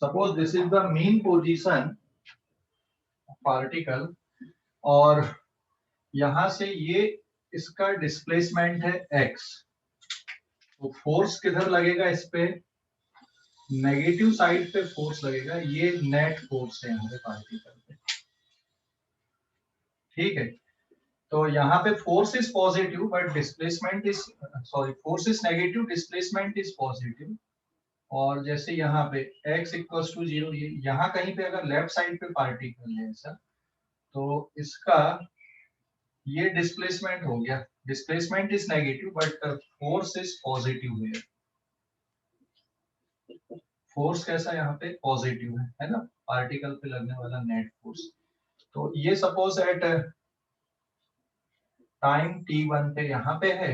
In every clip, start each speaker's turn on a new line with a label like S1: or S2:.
S1: Suppose this is the mean position particle, और यहां से ये इसका डिस्प्लेसमेंट है x, तो फोर्स किधर लगेगा इस पे, नेगेटिव साइड पे फोर्स लगेगा, ये नेट फोर्स है यहाँ पे पार्टिकल पे। ठीक है, तो यहाँ पे force is positive but displacement is, sorry, force is negative, displacement is positive. और जैसे यहाँ पे x इक्वल्स टू 0, ये यहाँ कहीं पे अगर लेफ्ट साइड पे पार्टिकल है ऐसा, तो इसका ये डिस्प्लेसमेंट हो गया, displacement is negative but force is positive है। फोर्स कैसा यहाँ पे पॉजिटिव है ना, पार्टिकल पे लगने वाला नेट फोर्स। तो ये सपोज एट टाइम t1 पे यहाँ पे है,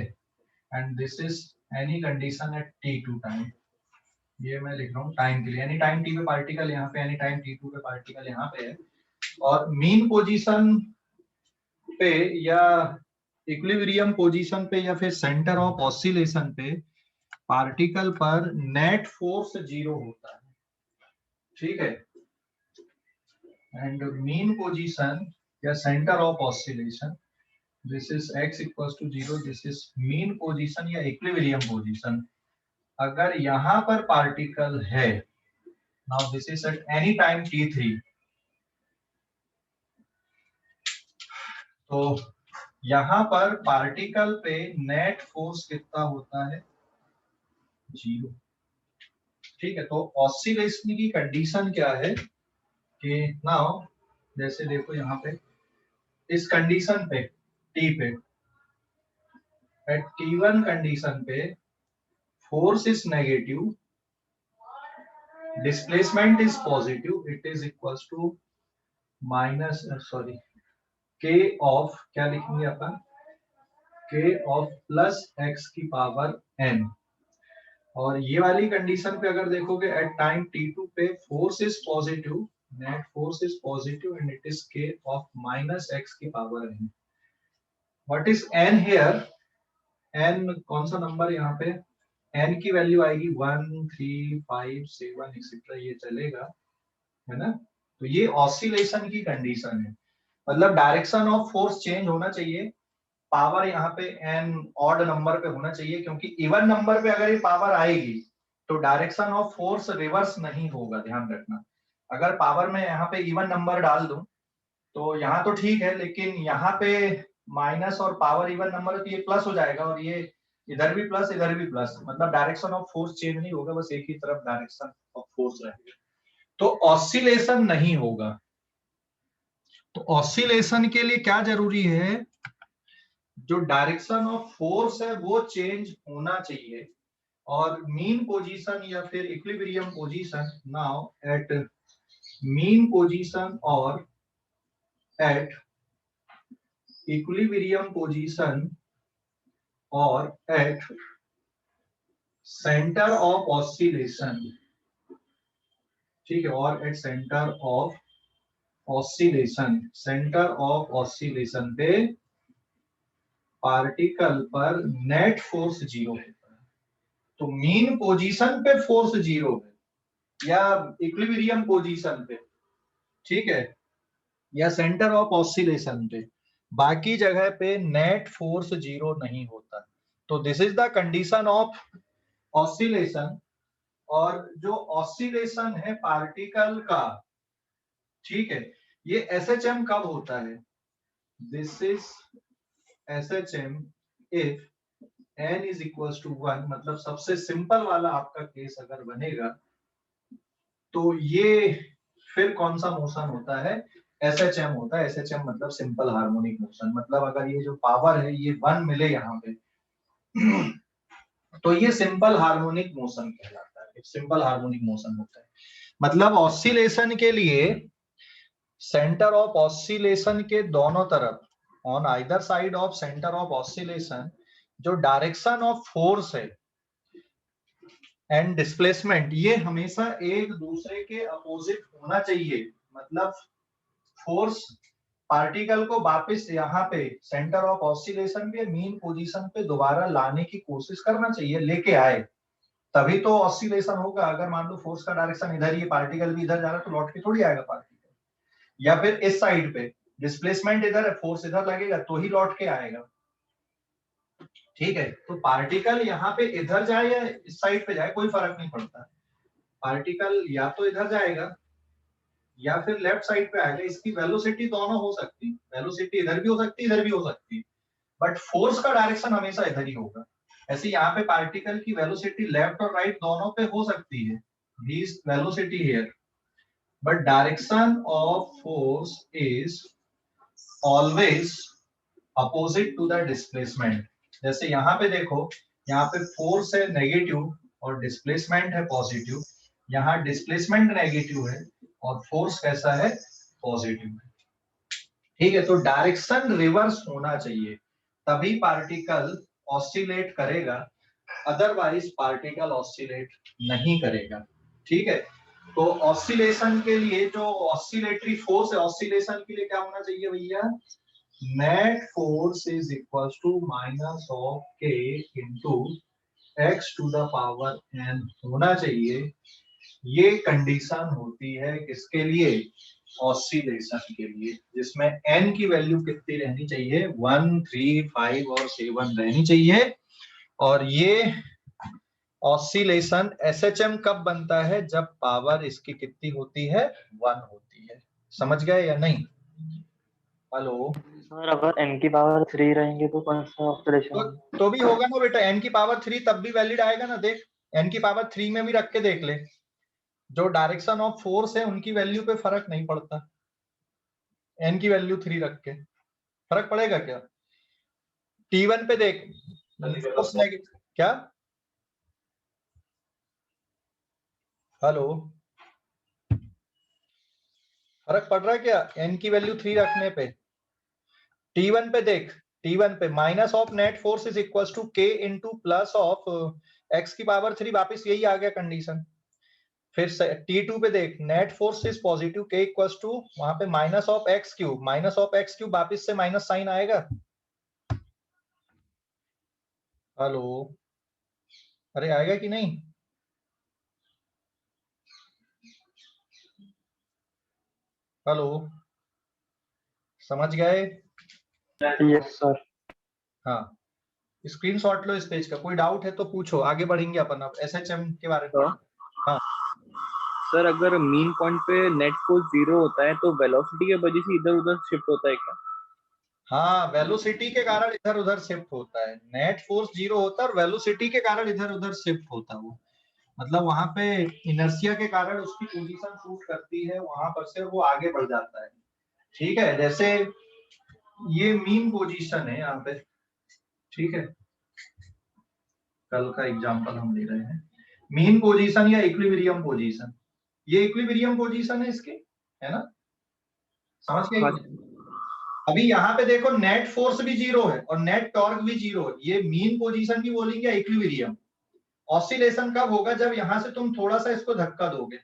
S1: and this is any condition at t2 time, ये मैं लिख रहा हूँ टाइम के लिए, एनी टाइम t पे पार्टिकल यहाँ पे, एनी टाइम t2 पे पार्टिकल यहाँ पे है। और मीन पोजीशन पे या इक्विलिब्रियम पोजीशन पे या फिर सेंटर ऑफ ऑसिलेशन पे पार्टिकल पर नेट फोर्स 0 होता है। ठीक है, एंड मीन पोजीशन या centre of oscillation, this is x equals to 0, this is mean position या इक्विलिब्रियम पोजीशन। अगर यहाँ पर पार्टिकल है, now this is at any time t3, तो यहाँ पर पार्टिकल पे नेट फोर्स कितना होता है, 0। ठीक है, तो ऑसिलेशन की कंडीशन क्या है कि नाउ जैसे देखो यहाँ पे इस कंडीशन पे t पे, एट t1 कंडीशन पे force is negative, displacement is positive, it is equals to minus, sorry, k of, क्या लिखेंगे अपन, k ऑफ प्लस x की पावर n। और ये वाली कंडीशन पे अगर देखोगे एट टाइम t2 पे force is positive, net force is positive and it is k of minus x की power n। What is n here, n कौन सा नंबर यहाँ पे, n की वैल्यू आएगी 1 3 5 7 एक्सेट्रा, ये चलेगा, है ना। तो ये ऑसिलेशन की कंडीशन है, मतलब डायरेक्शन ऑफ फोर्स चेंज होना चाहिए, पावर यहाँ पे n ऑड नंबर पे होना चाहिए, क्योंकि इवन नंबर पे अगर ये पावर आएगी तो डायरेक्शन ऑफ फोर्स रिवर्स नहीं होगा, ध्यान रखना। अगर पावर में यहाँ पे इवन नंबर डाल दूं तो यहाँ तो ठीक है, लेकिन यहाँ पे माइनस और पावर इवन नंबर, तो ये प्लस हो जाएगा, और ये इधर भी प्लस इधर भी प्लस, मतलब डायरेक्शन ऑफ फोर्स चेंज नहीं होगा, बस एक ही तरफ डायरेक्शन ऑफ फोर्स रहेगा, तो ऑसिलेशन नहीं होगा। तो ऑसिलेशन के लिए क्या जरूरी है, जो डायरेक्शन ऑफ फोर्स है वो चेंज होना चाहिए। और मीन पोजीशन या फिर equilibrium position, now at mean position और एट इक्विलिब्रियम पोजीशन और एट सेंटर ऑफ ऑसिलेशन, ठीक है, और at centre of oscillation, centre of oscillation पे पार्टिकल पर नेट फोर्स 0 है। तो मीन पोजीशन पे फोर्स 0 है या इक्विलिब्रियम पोजीशन पे, ठीक है, या सेंटर ऑफ ऑसिलेशन पे, बाकी जगह पे नेट फोर्स 0 नहीं होता। तो this is the condition of oscillation. और जो ऑसिलेशन है पार्टिकल का, ठीक है, ये एसएचएम कब होता है, this is SHM if n is equals to 1, मतलब सबसे सिंपल वाला आपका केस अगर बनेगा तो ये फिर कौन सा मोशन होता है, एसएचएम होता है। एसएचएम मतलब सिंपल हार्मोनिक मोशन, मतलब अगर ये जो पावर है ये 1 मिले यहाँ पे तो ये सिंपल हार्मोनिक मोशन कहलाता है, सिंपल हार्मोनिक मोशन होता है। मतलब ऑसिलेशन के लिए सेंटर ऑफ ऑसिलेशन के दोनों तरफ, on either side of centre of oscillation, जो डायरेक्शन ऑफ फोर्स है एंड डिस्प्लेसमेंट, ये हमेशा एक दूसरे के अपोजिट होना चाहिए। मतलब फोर्स पार्टिकल को वापस यहाँ पे सेंटर ऑफ ऑसिलेशन पे मीन पोजीशन पे दोबारा लाने की कोशिश करना चाहिए, लेके आए, तभी तो ऑसिलेशन होगा। अगर मान लो फोर्स का डायरेक्शन इधर ही है, पार्टिकल भी इधर जा रहा है, तो लौट के थोड़ी आएगा पार्टिकल। या फिर इस साइड पे डिस्प्लेसमेंट इधर है, फोर्स इधर लगेगा तो ही लौट के आएगा। ठीक है, तो पार्टिकल यहाँ पे इधर जाए या इस साइड पे जाए कोई फर्क नहीं पड़ता। पार्टिकल या तो इधर जाएगा या फिर लेफ्ट साइड पे आएगा। इसकी वेलोसिटी दोनों हो सकती है, वेलोसिटी इधर भी हो सकती है, इधर भी हो सकती है, बट फोर्स का डायरेक्शन हमेशा इधर ही होगा। ऐसे यहाँ पे पार्टिकल की वेलोसिटी लेफ्ट और राइट दोनों पे हो सकती है, this velocity here, but direction of force is always opposite to the displacement. जैसे यहाँ पे देखो, यहाँ पे फोर्स है नेगेटिव और डिस्प्लेसमेंट है पॉजिटिव। यहाँ डिस्प्लेसमेंट नेगेटिव है और फोर्स कैसा है, पॉजिटिव है। ठीक है, तो डायरेक्शन रिवर्स होना चाहिए, तभी पार्टिकल ऑसिलेट करेगा, अदरवाइज पार्टिकल ऑसिलेट नहीं करेगा। ठीक है, तो ऑसिलेशन के लिए जो ऑसिलेटरी फोर्स है, ऑसिलेशन के लिए क्या होना चाहिए भैया, net force is equal to minus of K into X to the power N होना चाहिए। ये कंडीशन होती है किसके लिए, ऑसिलेशन के लिए, जिसमें एन की वैल्यू कितनी रहनी चाहिए, 1, 3, 5 और 7 रहनी चाहिए। और ये ऑसिलेशन एसएचएम कब बनता है, जब पावर इसकी कितनी होती है, 1 होती है। समझ गए या नहीं? हेलो
S2: सर अगर n की पावर 3 रहेंगे तो कौन सा ऑसिलेशन?
S1: तो भी होगा ना बेटा, एन की पावर 3 तब भी वैलिड आएगा ना। देख, एन की पावर 3 में भी रख के देख ले, जो डायरेक्शन ऑफ फोर्स है उनकी वैल्यू पे फर्क नहीं पड़ता। एन की वैल्यू 3 रख के फर्क पड़ेगा क्या? T1 पे देख, फोर्स नेगेटिव क्या, हेलो, फर्क पड़ रहा है क्या एन की वैल्यू 3 रखने पे? T1 पे देख, T1 पे minus of net force is equal to k into plus of x की पावर 3, वापिस यही आ गया कंडीशन। फिर T2 पे देख, नेट फोर्स इज पॉजिटिव के इक्वल टू वहां पे minus of x cube, minus of x cube वापिस से माइनस साइन आएगा। हेलो, अरे आएगा कि नहीं? हेलो, समझ गए?
S2: Yes sir.
S1: हाँ, स्क्रीनशॉट लो इस पेज का, कोई डाउट है तो पूछो, आगे बढ़ेंगे अपन अब एसएचएम के बारे में। हाँ
S3: सर, अगर मीन पॉइंट पे नेट फोर्स 0 होता है तो वेलोसिटी की वजह से इधर उधर शिफ्ट होता है क्या?
S1: हाँ, वेलोसिटी के कारण इधर उधर शिफ्ट होता है। नेट फोर्स 0 होता है और वेलोसिटी के कारण इधर उधर शिफ्ट होता है। वो मतलब वहां पे इनर्शिया के कारण उसकी पोजीशन शूट करती है, वहां पर से वो आगे बढ़ जाता है। ठीक है, जैसे ये मीन पोजीशन है यहाँ पे, ठीक है, कल का एग्जांपल हम ले रहे हैं, मीन पोजीशन या इक्विलिब्रियम पोजीशन। ये इक्विलिब्रियम पोजीशन है इसके, है ना, समझ गए? अभी यहाँ पे देखो, नेट फोर्स भी 0 है और नेट टॉर्क भी 0 है। ये मीन पोजीशन भी बोलेंगे, इक्विलिब्रियम। ऑसिलेशन कब होगा, जब यहां से तुम थोड़ा सा इसको धक्का दोगे,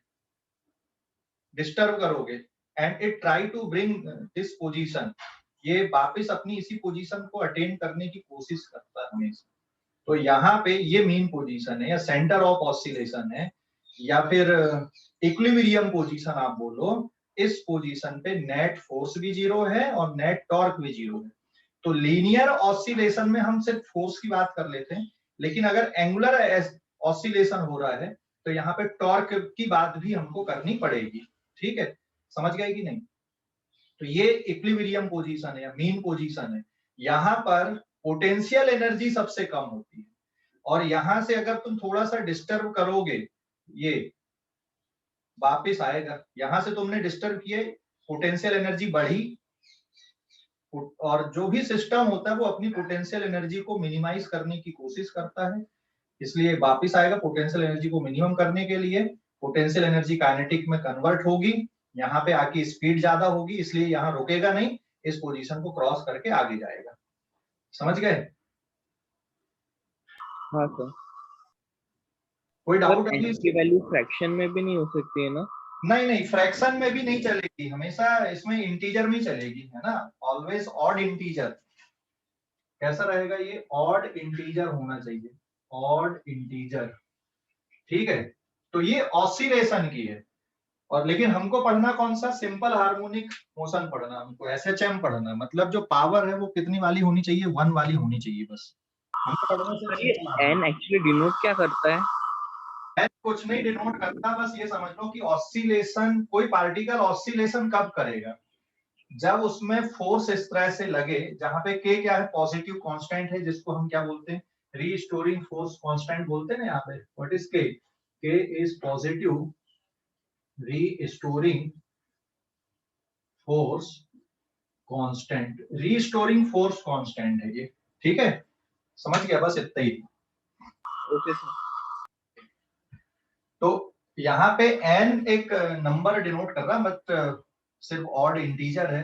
S1: डिस्टर्ब करोगे, and it try to bring this position, ये वापस अपनी इसी पोजीशन को अटेन करने की कोशिश करता है हमेशा। तो यहाँ पे ये मीन पोजीशन है या सेंटर ऑफ ऑसिलेशन है, या फिर इक्विलिब्रियम पोजीशन आप बोलो। इस पोजीशन पे नेट फोर्स भी 0 है और नेट टॉर्क भी 0 है। तो लीनियर ऑसिलेशन में हम सिर्फ फोर्स की बात कर लेते हैं, लेकिन अगर एंगुलर ऑसिलेशन हो रहा है तो यहाँ पे टॉर्क की बात भी हमको करनी पड़ेगी। ठीक है, समझ गए कि नहीं? तो ये इक्विलिब्रियम पोजीशन है या मीन पोजीशन है। यहाँ पर पोटेंशियल एनर्जी सबसे कम होती है, और यहां से अगर तुम थोड़ा सा डिस्टर्ब करोगे, ये वापिस आएगा। यहां से तुमने डिस्टर्ब किए, पोटेंशियल एनर्जी बढ़ी, और जो भी सिस्टम होता है वो अपनी पोटेंशियल एनर्जी को मिनिमाइज करने की कोशिश करता है, इसलिए वापिस आएगा। पोटेंशियल एनर्जी को मिनिमम करने के लिए पोटेंशियल एनर्जी काइनेटिक में कन्वर्ट होगी, यहाँ पे आके स्पीड ज्यादा होगी, इसलिए यहाँ रुकेगा नहीं, इस पोजीशन को क्रॉस करके आगे जाएगा। समझ गए?
S3: हाँ सर।
S1: कोई डाउट
S3: सर,
S1: अभी
S3: एन की वैल्यू फ्रैक्शन में भी नहीं हो सकती है ना?
S1: नहीं नहीं, फ्रैक्शन में भी नहीं चलेगी, हमेशा इसमें इंटीजर में चलेगी, है ना, ऑलवेज ऑड इंटीजर। कैसा रहेगा ये, ऑड इंटीजर होना चाहिए, ऑड इंटीजर। ठीक है, तो ये ऑसिलेशन की है। और लेकिन हमको पढ़ना कौन सा, सिंपल हार्मोनिक मोशन पढ़ना, हमको एसएचएम पढ़ना, मतलब जो पावर है वो कितनी वाली होनी चाहिए, 1 वाली होनी चाहिए बस। हमको पढ़ना सिर्फ
S3: सर ये
S1: simple harmonic.
S3: N actually denote क्या करता है?
S1: कुछ नहीं डिनोट करता, बस ये समझ लो कि ऑसिलेशन, कोई पार्टिकल ऑसिलेशन कब करेगा, जब उसमें फोर्स इस तरह से लगे, जहां पे के क्या है, पॉजिटिव कांस्टेंट है, जिसको हम क्या बोलते हैं, रीस्टोरिंग फोर्स कांस्टेंट बोलते हैं ना यहाँ पे। व्हाट इज के is positive restoring force constant, restoring force constant है ये, ठीक है, समझ गया, बस इतना ही।
S3: Okay sir.
S1: तो यहाँ पे n एक नंबर डिनोट कर रहा है, बट सिर्फ ऑड इंटीजर है,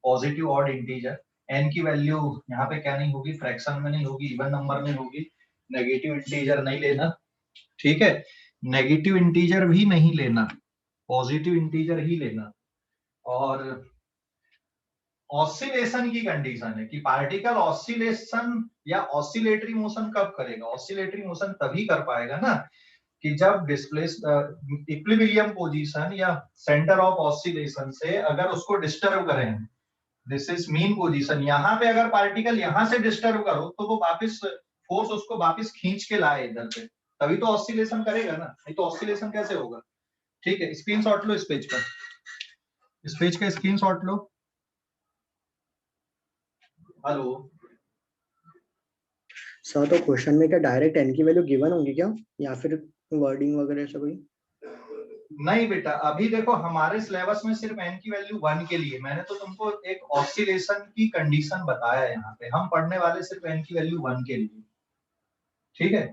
S1: पॉजिटिव ऑड इंटीजर। n की वैल्यू यहाँ पे क्या नहीं होगी, फ्रैक्शन में नहीं होगी, इवन नंबर में होगी। नेगेटिव इंटीजर नहीं लेना, ठीक है, नेगेटिव इंटीजर भी नहीं लेना, पॉजिटिव इंटीजर ही लेना। और ऑसिलेशन की कंडीशन है कि पार्टिकल ऑसिलेशन या ऑसिलेटरी मोशन कब करेगा, ऑसिलेटरी मोशन तभी कर पाएगा ना कि जब डिस्प्लेस इक्विलिब्रियम पोजीशन या सेंटर ऑफ ऑसिलेशन से अगर उसको डिस्टर्ब करें, दिस इज मीन पोजीशन, यहाँ पे अगर पार्टिकल यहाँ से डिस्टर्ब करो तो वो वापस फोर्स उसको वापस खींच के लाए इधर पे, तभी तो ऑसिलेशन करेगा ना, नहीं तो ऑसिलेशन कैसे होगा। ठीक है, स्क्रीनशॉट लो इस पेज का, इस पेज का स्क्रीनशॉट लो। हेलो
S4: सर, तो क्वेश्चन में क्या डायरेक्ट एन की वैल्यू गिवन होगी क्या, या फिर वर्डिंग वगैरह ऐसा कोई?
S1: नहीं बेटा, अभी देखो हमारे सिलेबस में सिर्फ n की वैल्यू 1 के लिए, मैंने तो तुमको एक ऑसिलेशन की कंडीशन बताया है, यहाँ पे हम पढ़ने वाले सिर्फ n की वैल्यू 1 के लिए, ठीक है।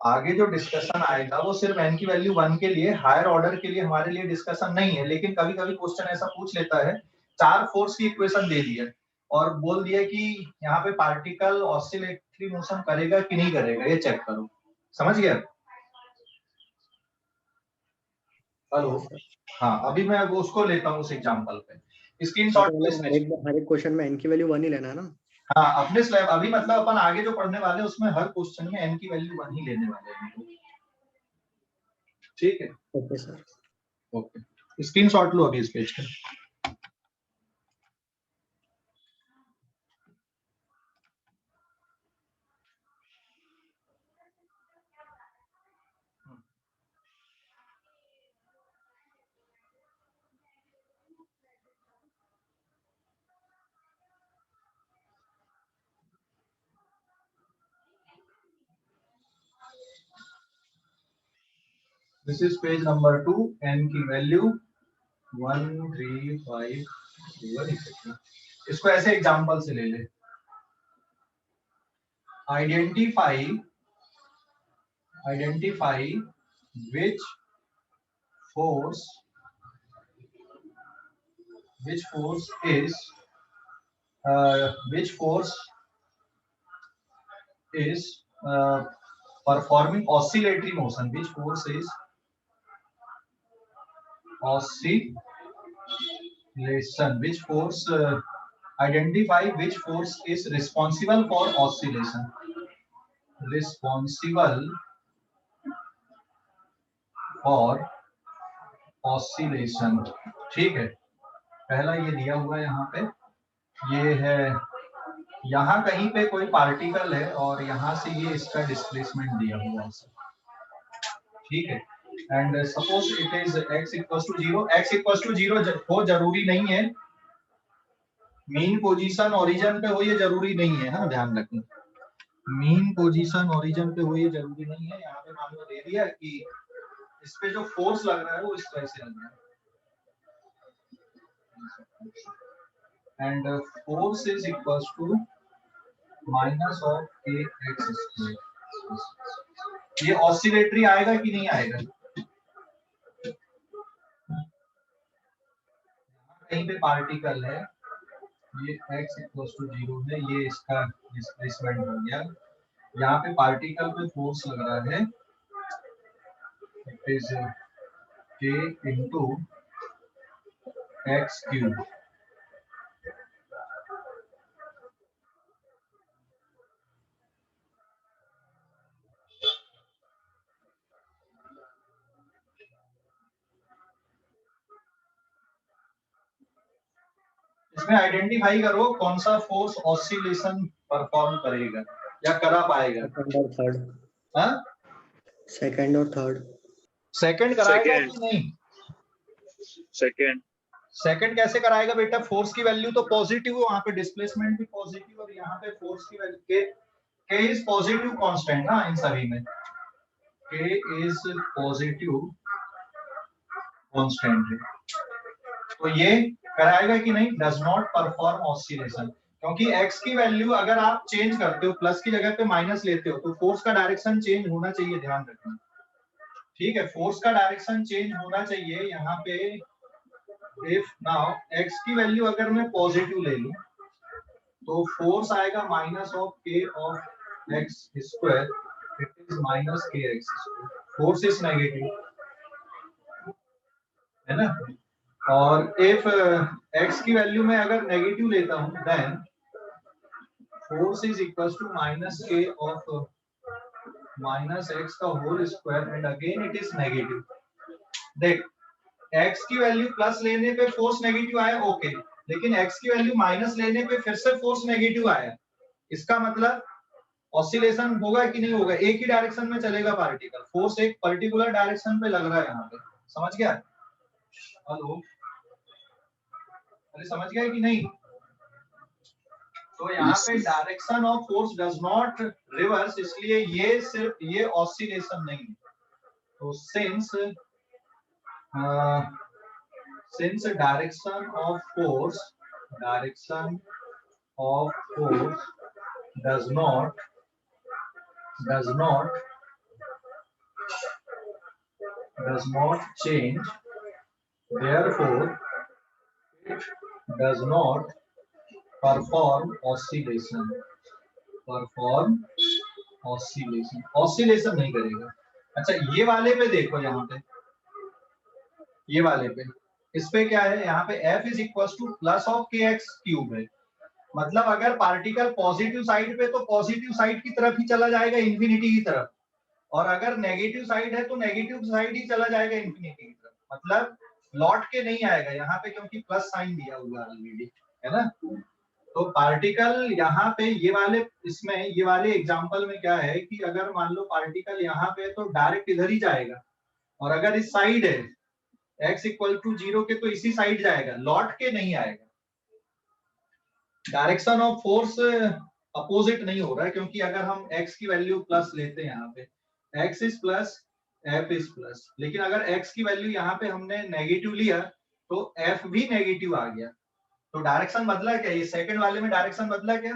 S1: आगे जो डिस्कशन आएगा वो सिर्फ n की वैल्यू 1 के लिए, हायर ऑर्डर के लिए हमारे लिए डिस्कशन नहीं है। लेकिन कभी कभी क्वेश्चन ऐसा पूछ लेता है, 4 फोर्स की इक्वेशन दे दी है और बोल दिया कि यहाँ पे पार्टिकल ऑसिलेटरी मोशन करेगा कि नहीं करेगा, ये चेक करो, समझ गया। हेलो,
S4: हाँ सर।
S1: हाँ, अभी मैं वो उसको लेता हूँ उस एग्जांपल पे,
S4: हाँ,
S1: स्क्रीनशॉट
S4: तो
S1: लो
S4: मतलब
S1: इस
S4: हर
S1: पेज।
S4: एक क्वेश्चन में एन की वैल्यू 1 ही लेना है ना?
S1: हाँ, अपने स्लैब अभी मतलब अपन आगे जो पढ़ने वाले हैं उसमें हर क्वेश्चन में n की वैल्यू 1 ही लेने वाले हैं, ठीक है।
S4: Okay sir.
S1: ओके, स्क्रीनशॉट लो अभी इस पेज का। This is page number 2, n की वैल्यू 1 3 5 etc। इसको ऐसे एग्जांपल से ले ले, identify which force which force is which force is performing oscillatory motion, which force is oscillation, which force identify which force is responsible for oscillation, responsible for oscillation, ठीक है। पहला ये दिया हुआ है यहाँ पे, ये है, यहाँ कहीं पे कोई पार्टिकल है और यहाँ से ये इसका डिस्प्लेसमेंट दिया हुआ है, ठीक है। And suppose it is x equal to 0, x equal to 0 हो जरूरी नहीं है, मीन पोजीशन ओरिजिन पे हो ये जरूरी नहीं है, हाँ ध्यान रखना, मीन पोजीशन ओरिजिन पे हो ये जरूरी नहीं है। यहाँ पे मान लो दे दिया कि इस पे जो फोर्स लग रहा है वो इस तरह से लग रहा है, and force is equal to minus of k x square. ये ऑसिलेटरी आएगा कि नहीं आएगा, कहीं पे पार्टिकल है, ये x इक्वल टू 0 है, ये इसका डिस्प्लेसमेंट हो गया, यहाँ पे पार्टिकल पे फोर्स लग रहा है, it is k into x cube, इसमें आइडेंटिफाई करो कौन सा फोर्स ऑसिलेशन परफॉर्म करेगा या करा पाएगा।
S4: सेकंड और थर्ड।
S1: हाँ,
S4: सेकंड और थर्ड।
S1: सेकंड कराएगा
S3: Second.
S1: कि नहीं?
S3: सेकेंड।
S1: सेकंड कैसे कराएगा बेटा? फोर्स की वैल्यू तो पॉजिटिव है, वहां पे डिस्प्लेसमेंट भी पॉजिटिव, और यहाँ पे फोर्स की वैल्यू के इज पॉजिटिव कांस्टेंट ना इन सभी में, के इज पॉजिटिव कांस्टेंट है। तो ये कराएगा कि नहीं? डज नॉट परफॉर्म ऑसिलेशन, क्योंकि x की वैल्यू अगर आप चेंज करते हो, प्लस की जगह पे माइनस लेते हो, तो फोर्स का डायरेक्शन चेंज होना चाहिए, ध्यान रखना। ठीक है, फोर्स का डायरेक्शन चेंज होना चाहिए यहाँ पे। इफ नाउ x की वैल्यू अगर मैं पॉजिटिव ले लूं तो फोर्स आएगा minus of k of x square, it is minus k x square. Force is negative है ना। और इफ x की वैल्यू में अगर नेगेटिव लेता हूं then force is equal to minus k of minus x का whole square and again it is negative. देख, x की वैल्यू प्लस लेने पे फोर्स नेगेटिव आया, ओके, लेकिन x की वैल्यू माइनस लेने पे फिर से फोर्स नेगेटिव आया। इसका मतलब ऑसिलेशन होगा कि नहीं होगा? एक ही डायरेक्शन में चलेगा पार्टिकल, फोर्स एक पर्टिकुलर डायरेक्शन पे लग रहा है यहाँ पे। समझ गया? हेलो, अरे समझ गया कि नहीं? तो यहाँ पे direction of force does not reverse, इसलिए ये सिर्फ ये ऑसिलेशन नहीं है। तो since direction of force does not change, therefore it does not perform oscillation नहीं करेगा। अच्छा, ये वाले पे देखो, यहाँ पे ये वाले पे, इस पे क्या है? यहाँ पे F is equal two plus of k x cube है। मतलब अगर पार्टिकल पॉजिटिव साइड पे तो पॉजिटिव साइड की तरफ ही चला जाएगा, इंफिनिटी की तरफ, और अगर नेगेटिव साइड है तो नेगेटिव साइड ही चला जाएगा, इंफिनिटी की तरफ। मतलब लौट के नहीं आएगा यहाँ पे, क्योंकि प्लस साइन दिया हुआ ऑलरेडी है ना। तो पार्टिकल यहाँ पे ये वाले, इसमें ये वाले एग्जांपल में क्या है कि अगर मान लो पार्टिकल यहाँ पे तो डायरेक्ट इधर ही जाएगा, और अगर इस साइड है x इक्वल टू 0 के तो इसी साइड जाएगा, लौट के नहीं आएगा। डायरेक्शन ऑफ फोर्स अपोजिट नहीं हो रहा है, क्योंकि अगर हम x की वैल्यू प्लस लेते हैं, यहाँ पे x is plus f is plus, लेकिन अगर x की वैल्यू यहाँ पे हमने नेगेटिव लिया तो f भी नेगेटिव आ गया, तो डायरेक्शन बदला क्या? ये सेकंड वाले में डायरेक्शन बदला क्या?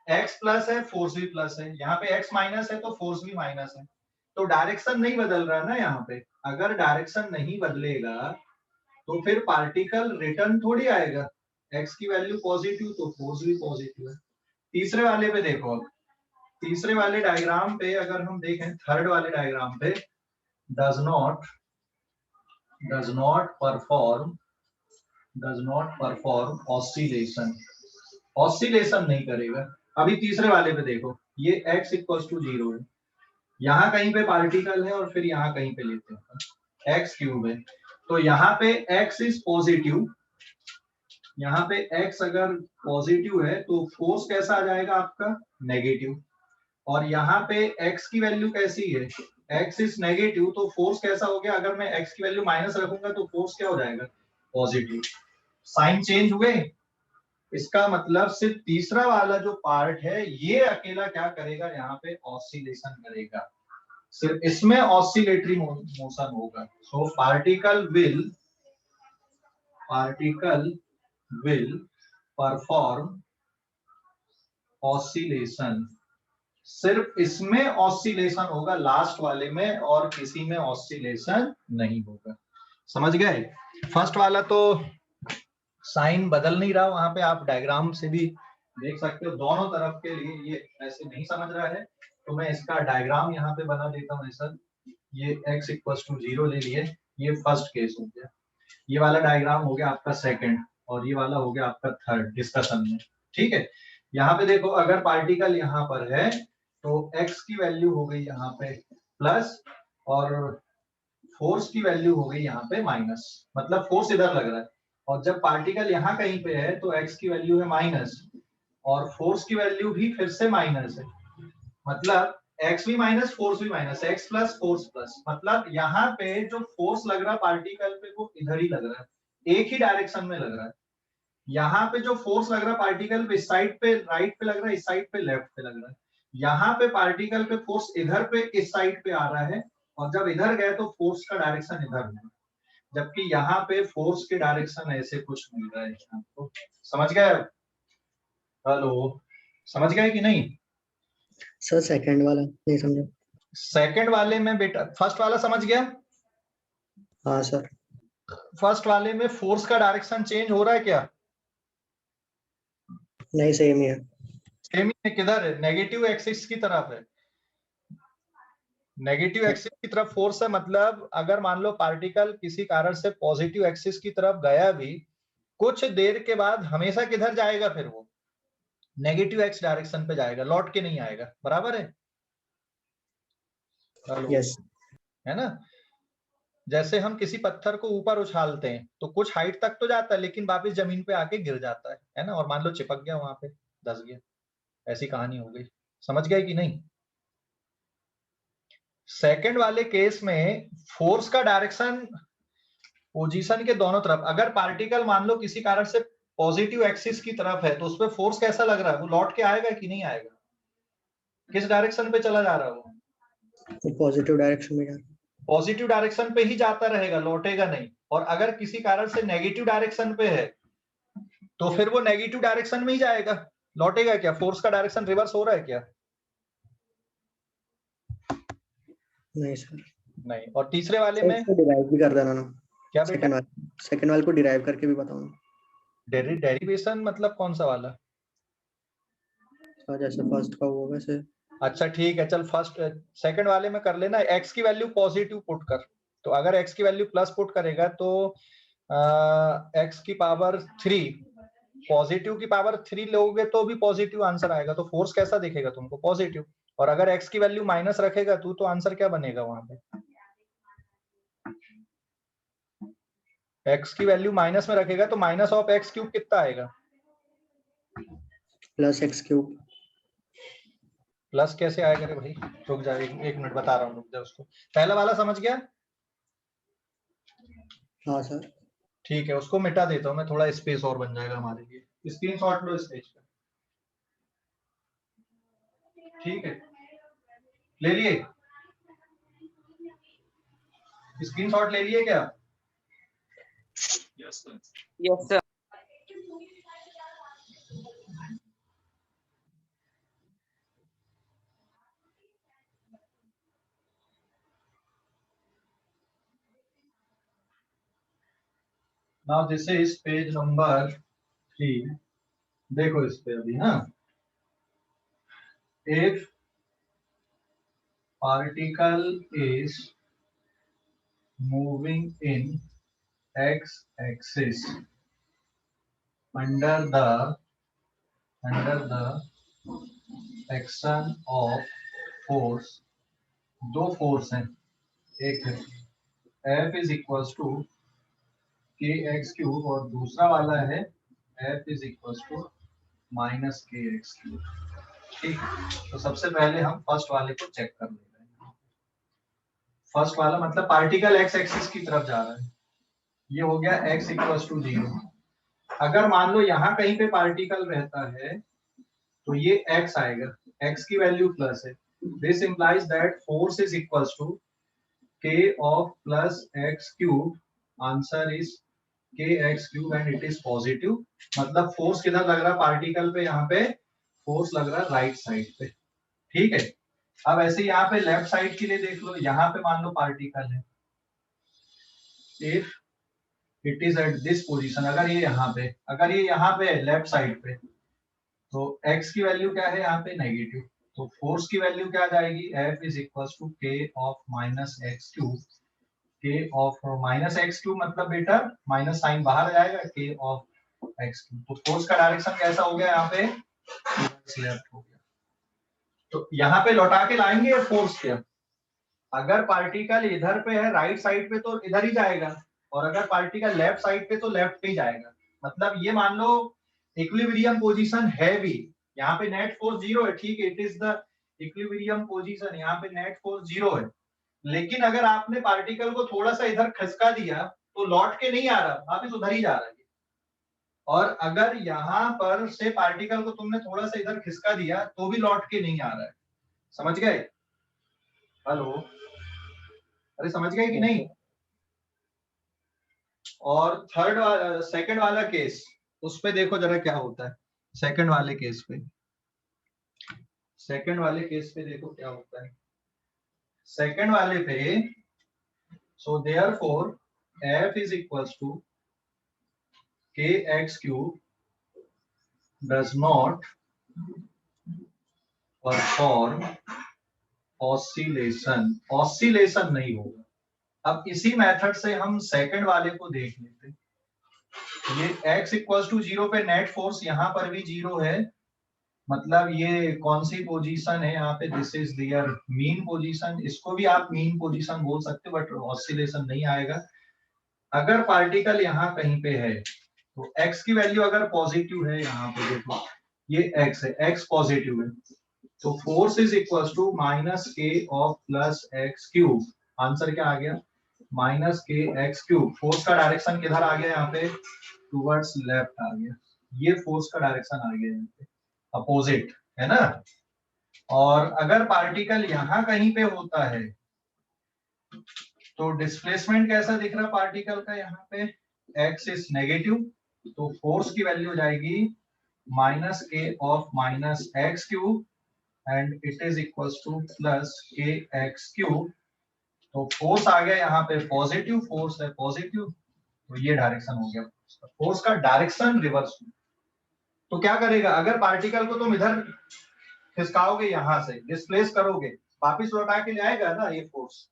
S1: x प्लस है, फोर्स भी प्लस है, यहाँ पे x माइनस है तो फोर्स भी माइनस है। तो डायरेक्शन नहीं बदल रहा ना यहाँ पे। अगर डायरेक्शन नहीं बदलेगा तो फिर पार्टिकल रिटर्न थोड़ी आएगा। x की वैल्यू पॉजिटिव तो फोर्स भी पॉजिटिव है। तीसरे वाले पे देखो, तीसरे वाले डायग्राम पे अगर हम देखें, थर्ड वाले डायग्राम पे डज नॉट परफॉर्म ऑसिलेशन नहीं करेगा। अभी तीसरे वाले पे देखो, ये x इक्वल टू 0 है, यहाँ कहीं पे पार्टिकल है और फिर यहाँ कहीं पे लेते हैं x क्यूब है, तो यहाँ पे x इज पॉजिटिव, यहाँ पे x अगर पॉजिटिव है तो फोर्स कैसा आ जाएगा आपका? नेगेटिव। और यहाँ पे x की वैल्यू कैसी है? x इज नेगेटिव, तो फोर्स कैसा हो गया? अगर मैं x की वैल्यू माइनस रखूंगा तो फोर्स क्या हो जाएगा? पॉजिटिव। साइन चेंज हुए। इसका मतलब सिर्फ तीसरा वाला जो पार्ट है ये अकेला क्या करेगा? यहाँ पे ऑसिलेशन करेगा, सिर्फ इसमें ऑसिलेटरी मोशन होगा। So particle will perform oscillation, सिर्फ इसमें ऑसिलेशन होगा, लास्ट वाले में और किसी में ऑसिलेशन नहीं होगा। समझ गए? फर्स्ट वाला तो साइन बदल नहीं रहा, वहां पे आप डायग्राम से भी देख सकते हो, दोनों तरफ के लिए ये ऐसे नहीं समझ रहा है तो मैं इसका डायग्राम यहाँ पे बना देता हूँ ऐसा। ये x इक्वल टू 0 ले लिए, ये फर्स्ट केस हो गया, ये वाला डायग्राम हो गया आपका सेकंड, और ये वाला हो गया आपका थर्ड डिस्कशन में। ठीक है, यहाँ पे देखो, अगर पार्टिकल यहाँ पर है तो x की वैल्यू हो गई यहाँ पे प्लस, और फोर्स की वैल्यू हो गई यहाँ पे माइनस, मतलब फोर्स इधर लग रहा है और जब पार्टिकल यहाँ कहीं पे है तो x की वैल्यू है माइनस और फोर्स की वैल्यू भी फिर से माइनस है, मतलब x भी माइनस फोर्स भी minus, x plus force plus, मतलब यहाँ पे जो फोर्स लग रहा है पार्टिकल पे वो इधर ही लग रहा है, एक ही डायरेक्शन में लग रहा है। यहाँ पे जो फोर्स लग रहा है पार्टिकल पे, इस साइड पे राइट पे लग रहा है, इस साइड पे लेफ्ट पे लग रहा है। यहाँ पे पार्टिकल पे फोर्स इधर पे इस साइड पे आ रहा है और जब इधर गए तो फोर्स का डायरेक्शन इधर है, जबकि यहाँ पे फोर्स के डायरेक्शन ऐसे कुछ मिल रहा है आपको। समझ गए? हेलो, समझ गए कि नहीं?
S4: सर सेकंड वाला नहीं समझा।
S1: सेकंड वाले में बेटा, फर्स्ट वाला समझ गया?
S4: हाँ सर।
S1: फर्स्ट वाले में फोर्स का डायरेक्शन चेंज हो रहा है क्या?
S4: नहीं सेम ही है।
S1: सेम ही है, किधर है? नेगेटिव एक्सिस की तरफ है, नेगेटिव एक्सिस की तरफ फोर्स है। मतलब अगर मान लो पार्टिकल किसी कारण से पॉजिटिव एक्सिस की तरफ गया भी, कुछ देर के बाद हमेशा किधर जाएगा? फिर वो नेगेटिव एक्स डायरेक्शन पे जाएगा, लौट के नहीं आएगा। बराबर है?
S4: यस।
S1: है ना? जैसे हम किसी पत्थर को ऊपर उछालते हैं तो कुछ हाइट तक तो जाता है लेकिन वापस जमीन पे आके गिर जाता है ना? और मान लो चिपक गया वहां पे, धंस गया, ऐसी कहानी हो गई। समझ गए कि नहीं? सेकंड वाले केस में फोर्स का डायरेक्शन पोजीशन के दोनों तरफ, अगर पार्टिकल मान लो किसी कारण से पॉजिटिव एक्सिस की तरफ है तो उस पर फोर्स कैसा लग रहा है? वो लौट के आएगा कि नहीं आएगा? किस डायरेक्शन पे चला जा रहा है वो?
S4: पॉजिटिव डायरेक्शन में जा रहा है।
S1: पॉजिटिव डायरेक्शन पे ही जाता रहेगा, लौटेगा नहीं। और अगर किसी कारण से नेगेटिव डायरेक्शन पे है तो फिर वो नेगेटिव डायरेक्शन में ही जाएगा, लौटेगा क्या? फोर्स का डायरेक्शन रिवर्स हो रहा है क्या?
S4: नहीं सर।
S1: नहीं। और तीसरे वाले
S4: सर
S1: में
S4: इसको डिराइव भी कर देना ना।
S1: क्या बेटा?
S4: सेकंड वाले को डिराइव करके भी बताओ ना।
S1: डेरिवेशन मतलब कौन सा वाला?
S4: सर जैसे फर्स्ट का हुआ वैसे।
S1: अच्छा ठीक है, चल फर्स्ट सेकंड वाले में कर लेना। x की वैल्यू पॉजिटिव पुट कर, तो अगर x की वैल्यू प्लस पुट करेगा तो x की पावर 3, पॉजिटिव की पावर 3 लोगे तो भी पॉजिटिव आंसर आएगा। तो फोर्स कैसा दिखेगा तुमको? पॉजिटिव। और अगर x की वैल्यू माइनस रखेगा तू तो आंसर क्या बनेगा वहां पे? x की वैल्यू माइनस में रखेगा तो माइनस ऑफ एक्स क्यूब कितना आएगा?
S4: Plus X cube.
S1: प्लस कैसे आएगा रे भाई? रुक जा, एक मिनट बता रहा हूँ, रुक जा। उसको पहला वाला समझ गया?
S4: हाँ सर।
S1: ठीक है, उसको मिटा देता हूँ मैं, थोड़ा स्पेस और बन जाएगा हमारे लिए। स्क्रीनशॉट लो इस पेज का। ठीक है, ले लिए? स्क्रीनशॉट ले लिए क्या?
S3: Yes sir.
S1: Now this is page number 3। देखो इस पे अभी, हाँ, if particle is moving in x axis under the action of force, दो फोर्स हैं, एक है F is equal to k x cube और दूसरा वाला है F is equal to minus के एक्स क्यूब। ठीक, तो सबसे पहले हम फर्स्ट वाले को चेक कर लेते हैं। फर्स्ट वाला मतलब पार्टिकल एक्स एक्सिस की तरफ जा रहा है, ये हो गया x इक्वल टू 0। अगर मान लो यहाँ कहीं पे पार्टिकल रहता है तो ये x आएगा, x की वैल्यू प्लस है। This implies that force is equal to k of plus x cube, answer is k x cube and it is positive. मतलब फोर्स किधर लग रहा है पार्टिकल पे? यहाँ पे फोर्स लग रहा है राइट साइड पे। ठीक है, अब ऐसे यहाँ पे लेफ्ट साइड के लिए देख लो, यहाँ पे मान लो पार्टिकल है, if it is at this position, अगर ये यहाँ पे है लेफ्ट साइड पे, तो x की वैल्यू क्या है यहाँ पे? नेगेटिव। तो फोर्स की वैल्यू क्या आ जाएगी? F is equal to k of minus x cube, k of minus x cube, मतलब बेटा माइनस साइन बाहर आ जाएगा, k ऑफ एक्स क्यूब। तो फोर्स का डायरेक्शन कैसा हो गया यहाँ पे? लेफ्ट हो गया। तो यहाँ पे लौटा के लाएंगे फोर्स के, अगर पार्टिकल इधर पे है राइट साइड पे तो इधर ही जाएगा, और अगर पार्टिकल लेफ्ट साइड पे तो लेफ्ट पे ही जाएगा। मतलब ये मान लो इक्विलिब्रियम पोजीशन है भी, यहाँ पे नेट फोर्स जीरो है, ठीक है, it is the equilibrium position, यहाँ पे नेट फोर्स जीरो है, लेकिन अगर आपने पार्टिकल को थोड़ा सा इधर खिसका दिया तो लौट के नहीं आ रहा, वापिस उधर ही जा रहा है। और अगर यहाँ पर से पार्टिकल को तुमने थोड़ा सा इधर खिसका दिया तो भी लौट के नहीं आ रहा है। समझ गए? हेलो, अरे समझ गए कि नहीं? और सेकंड वाला केस, उस पे देखो जरा क्या होता है। सेकंड वाले केस पे देखो क्या होता है। सेकंड वाले पे so therefore F is equals to kx cube does not perform oscillation नहीं होगा। अब इसी मेथड से हम सेकंड वाले को देख लेते। ये x इक्वल्स टू जीरो पे नेट फोर्स यहाँ पर भी जीरो है, मतलब ये कौन सी पोजीशन है यहाँ पे, this is there mean position, इसको भी आप मीन पोजीशन बोल सकते हो, बट ऑसिलेशन नहीं आएगा। अगर पार्टिकल यहाँ कहीं पे है तो x की वैल्यू अगर पॉजिटिव है, यहाँ पे देखो ये x है, x पॉजिटिव है, तो force is equals to minus K of plus X cube. Answer क्या आ गया? माइनस के एक्स क्यूब। फोर्स का डायरेक्शन किधर आ गया? यहाँ पे टुवर्ड्स लेफ्ट आ गया। ये फोर्स का डायरेक्शन आ गया यहाँ पे, अपोजिट, है ना। और अगर पार्टिकल यहाँ कहीं पे होता है तो डिस्प्लेसमेंट कैसा दिख रहा है पार्टिकल का? यहाँ पे x इज नेगेटिव, तो फोर्स की वैल्यू हो जाएगी minus K of minus x cube and it is equals to plus के एक्स क्यूब। तो फोर्स आ गया यहाँ पे पॉजिटिव, फोर्स है पॉजिटिव, तो ये डायरेक्शन हो गया फोर्स का, डायरेक्शन रिवर्स। तो क्या करेगा? अगर पार्टिकल को तुम इधर खिसकाओगे, यहाँ से डिस्प्लेस करोगे, वापिस लौटा के ले आएगा ना ये फोर्स।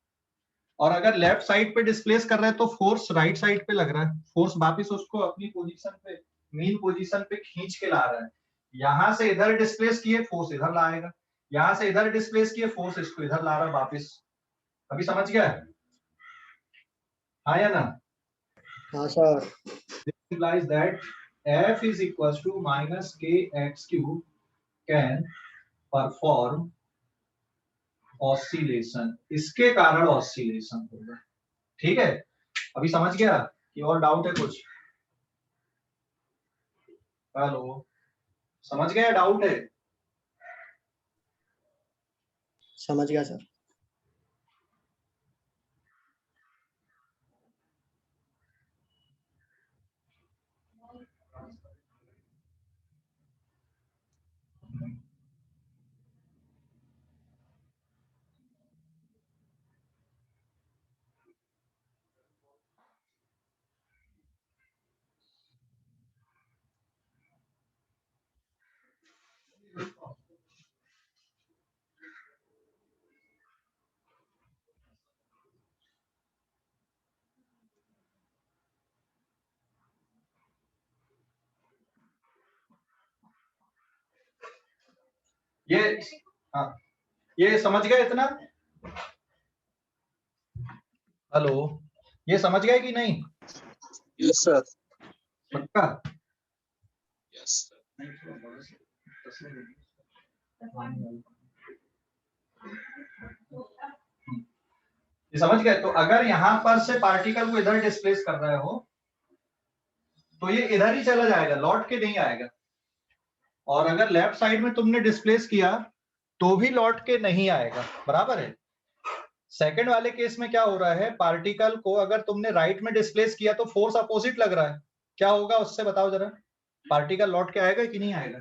S1: और अगर लेफ्ट साइड पे डिस्प्लेस कर रहे हैं तो फोर्स राइट साइड पे लग रहा है, फोर्स वापिस उसको अपनी पोजीशन पे, मीन पोजीशन पे खींच के ला रहा है। यहां से इधर डिस्प्लेस किए, फोर्स इधर लाएगा, यहां से इधर डिस्प्लेस किए, फोर्स इसको इधर ला रहा है वापिस। अभी समझ गया? हाँ या ना?
S4: हाँ sir.
S1: This implies that F is equals to minus kx cube can perform oscillation, इसके कारण ऑसिलेशन होगा। ठीक है, अभी समझ गया कि और डाउट है कुछ? हेलो, समझ गया? डाउट है?
S4: समझ गया सर।
S1: ये हाँ, ये समझ गए इतना? हेलो, ये समझ गए कि नहीं?
S5: Yes sir.
S1: पक्का?
S5: यस
S1: ये समझ गए? तो अगर यहाँ पर से पार्टिकल को इधर डिस्प्लेस कर रहे हो तो ये इधर ही चला जाएगा, लौट के नहीं आएगा। और अगर लेफ्ट साइड में तुमने डिस्प्लेस किया तो भी लौट के नहीं आएगा, बराबर है। सेकंड वाले केस में क्या हो रहा है, पार्टिकल को अगर तुमने राइट में डिस्प्लेस किया तो फोर्स अपोजिट लग रहा है, क्या होगा उससे बताओ जरा? पार्टिकल लौट के आएगा कि नहीं आएगा?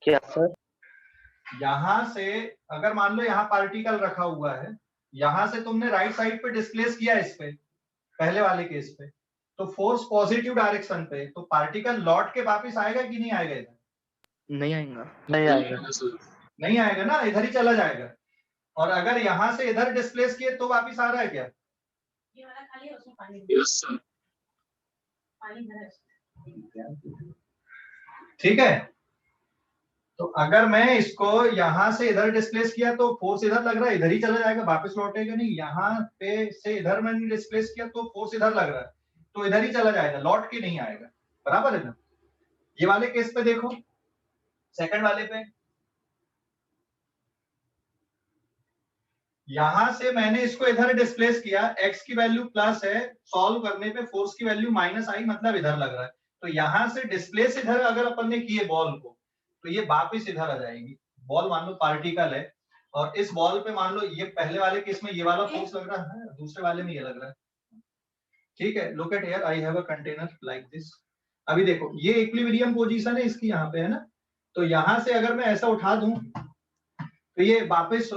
S2: क्या सर?
S1: यहां से अगर मान लो यहाँ पार्टिकल रखा हुआ है, यहां से तुमने राइट साइड पे डिस्प्लेस किया इस पे, पहले वाले केस पे, तो फोर्स पॉजिटिव डायरेक्शन पे, तो पार्टिकल लौट के वापस आएगा कि नहीं आएगा? इधर
S3: नहीं आएगा।
S2: नहीं आएगा।
S1: नहीं आएगा ना, इधर ही चला जाएगा। और अगर यहाँ से इधर डिस्प्लेस किए तो वापस आ रहा है क्या?
S6: ये वाला खाली है, उसमें पानी
S5: यस सर।
S6: पानी भरा है।
S1: ठीक है, तो अगर मैं इसको यहां से इधर डिस्प्लेस किया तो फोर्स इधर लग रहा है, इधर ही चला जाएगा, वापस लौटेगा नहीं। यहाँ पे से इधर मैंने डिस्प्लेस किया तो फोर्स इधर लग रहा है, तो इधर ही चला जाएगा, लौट के नहीं आएगा। बराबर है ना? ये वाले केस पे देखो, सेकंड वाले पे यहां से मैंने इसको इधर डिस्प्लेस किया, x की वैल्यू प्लस है, सॉल्व करने पे फोर्स की वैल्यू माइनस आई, मतलब इधर लग रहा है। तो यहां से डिस्प्लेस इधर अगर अपन ने किए बॉल को, तो ये वापस इधर आ जाएगी। बॉल मान लो पार्टिकल है, और इस बॉल पे मान लो ये पहले वाले केस में ये वाला फोर्स लग रहा है, दूसरे वाले में ये लग रहा है। ठीक है, look at here, I have a container like this. अभी देखो ये इक्विलिब्रियम पोजीशन है इसकी यहाँ पे, है ना? तो यहां से अगर मैं ऐसा उठा दूं तो ये वापस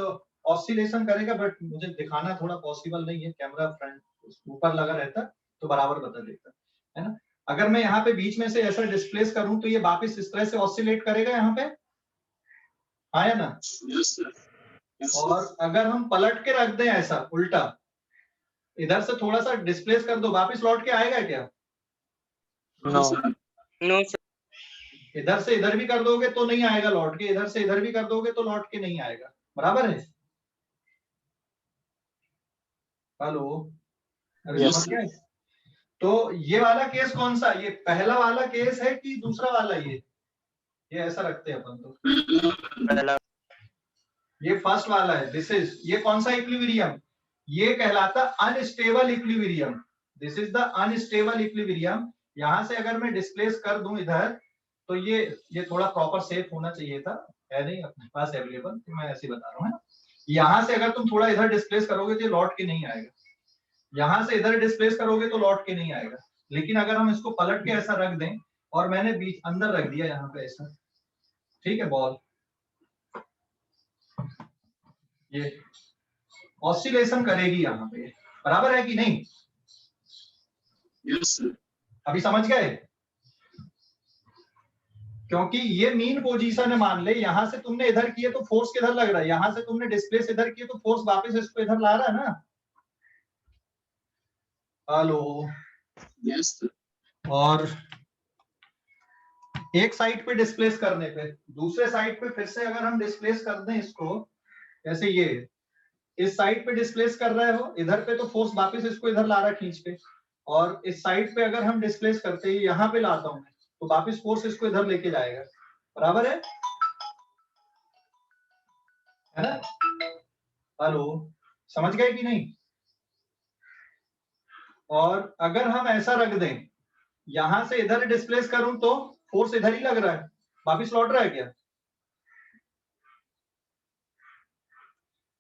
S1: ऑसिलेशन करेगा, बट मुझे दिखाना थोड़ा पॉसिबल नहीं है, कैमरा फ्रंट ऊपर लगा रहता तो बराबर बता देता, है ना? अगर मैं यहाँ पे बीच में से ऐसा डिस्प्लेस करूं तो ये वापस इस तरह से ऑसिलेट करेगा यहाँ पे, हाँ या ना?
S5: Yes, sir. Yes, sir.
S1: और अगर हम पलट के रख दें ऐसा उल्टा, इधर से थोड़ा सा डिस्प्लेस कर दो, वापस लौट के आएगा क्या?
S2: No
S5: sir.
S3: No sir.
S1: इधर से इधर भी कर दोगे तो नहीं आएगा लौट के, इधर से इधर भी कर दोगे तो लौट के नहीं आएगा। बराबर है? हेलो, अरे
S5: Yes,
S1: समझ गए? तो ये वाला केस कौन सा, ये पहला वाला केस है कि दूसरा वाला? ये ऐसा रखते हैं अपन तो,
S2: पहला
S1: ये फर्स्ट वाला है। दिस इज, ये कौन सा इक्विलिब्रियम? ये कहलाता unstable equilibrium. This is the unstable equilibrium. यहां से अगर मैं डिस्प्लेस कर दूं इधर, तो ये थोड़ा प्रॉपर सेफ होना चाहिए था, है नहीं अपने पास अवेलेबल, तो मैं ऐसे बता रहा हूँ, है ना? यहां से अगर तुम थोड़ा इधर डिस्प्लेस करोगे तो ये लौट के नहीं आएगा, यहां से इधर डिस्प्लेस करोगे तो लौट के नहीं आएगा। लेकिन अगर हम इसको पलट के ऐसा रख दें, और मैंने बीच अंदर रख दिया यहाँ पे ऐसा, ठीक है, बॉल, ये ऑसिलेशन करेगी यहाँ पे। बराबर है कि नहीं?
S5: Yes, sir.
S1: अभी समझ गए? क्योंकि ये मीन पोजीशन है, मान ले यहां से तुमने इधर किए तो फोर्स किधर लग रहा है, यहां से तुमने डिस्प्लेस इधर किए तो फोर्स वापस इसको इधर ला रहा है ना। Hello,
S5: Yes, sir.
S1: और एक साइड पे डिस्प्लेस करने पे दूसरे साइड पे फिर से अगर हम डिस्प्लेस कर दें इसको, जैसे ये इस साइड पे डिस्प्लेस कर रहे हो इधर पे, तो फोर्स वापस इसको इधर ला रहा है खींच के, और इस साइड पे अगर हम डिस्प्लेस करते हैं, यहाँ पे लाता हूं मैं, तो वापस फोर्स इसको इधर लेके जाएगा। बराबर है ना? हेलो, समझ गए कि नहीं? और अगर हम ऐसा रख दें, यहां से इधर डिस्प्लेस करूं तो फोर्स इधर ही लग रहा है, वापस लौट रहा है क्या?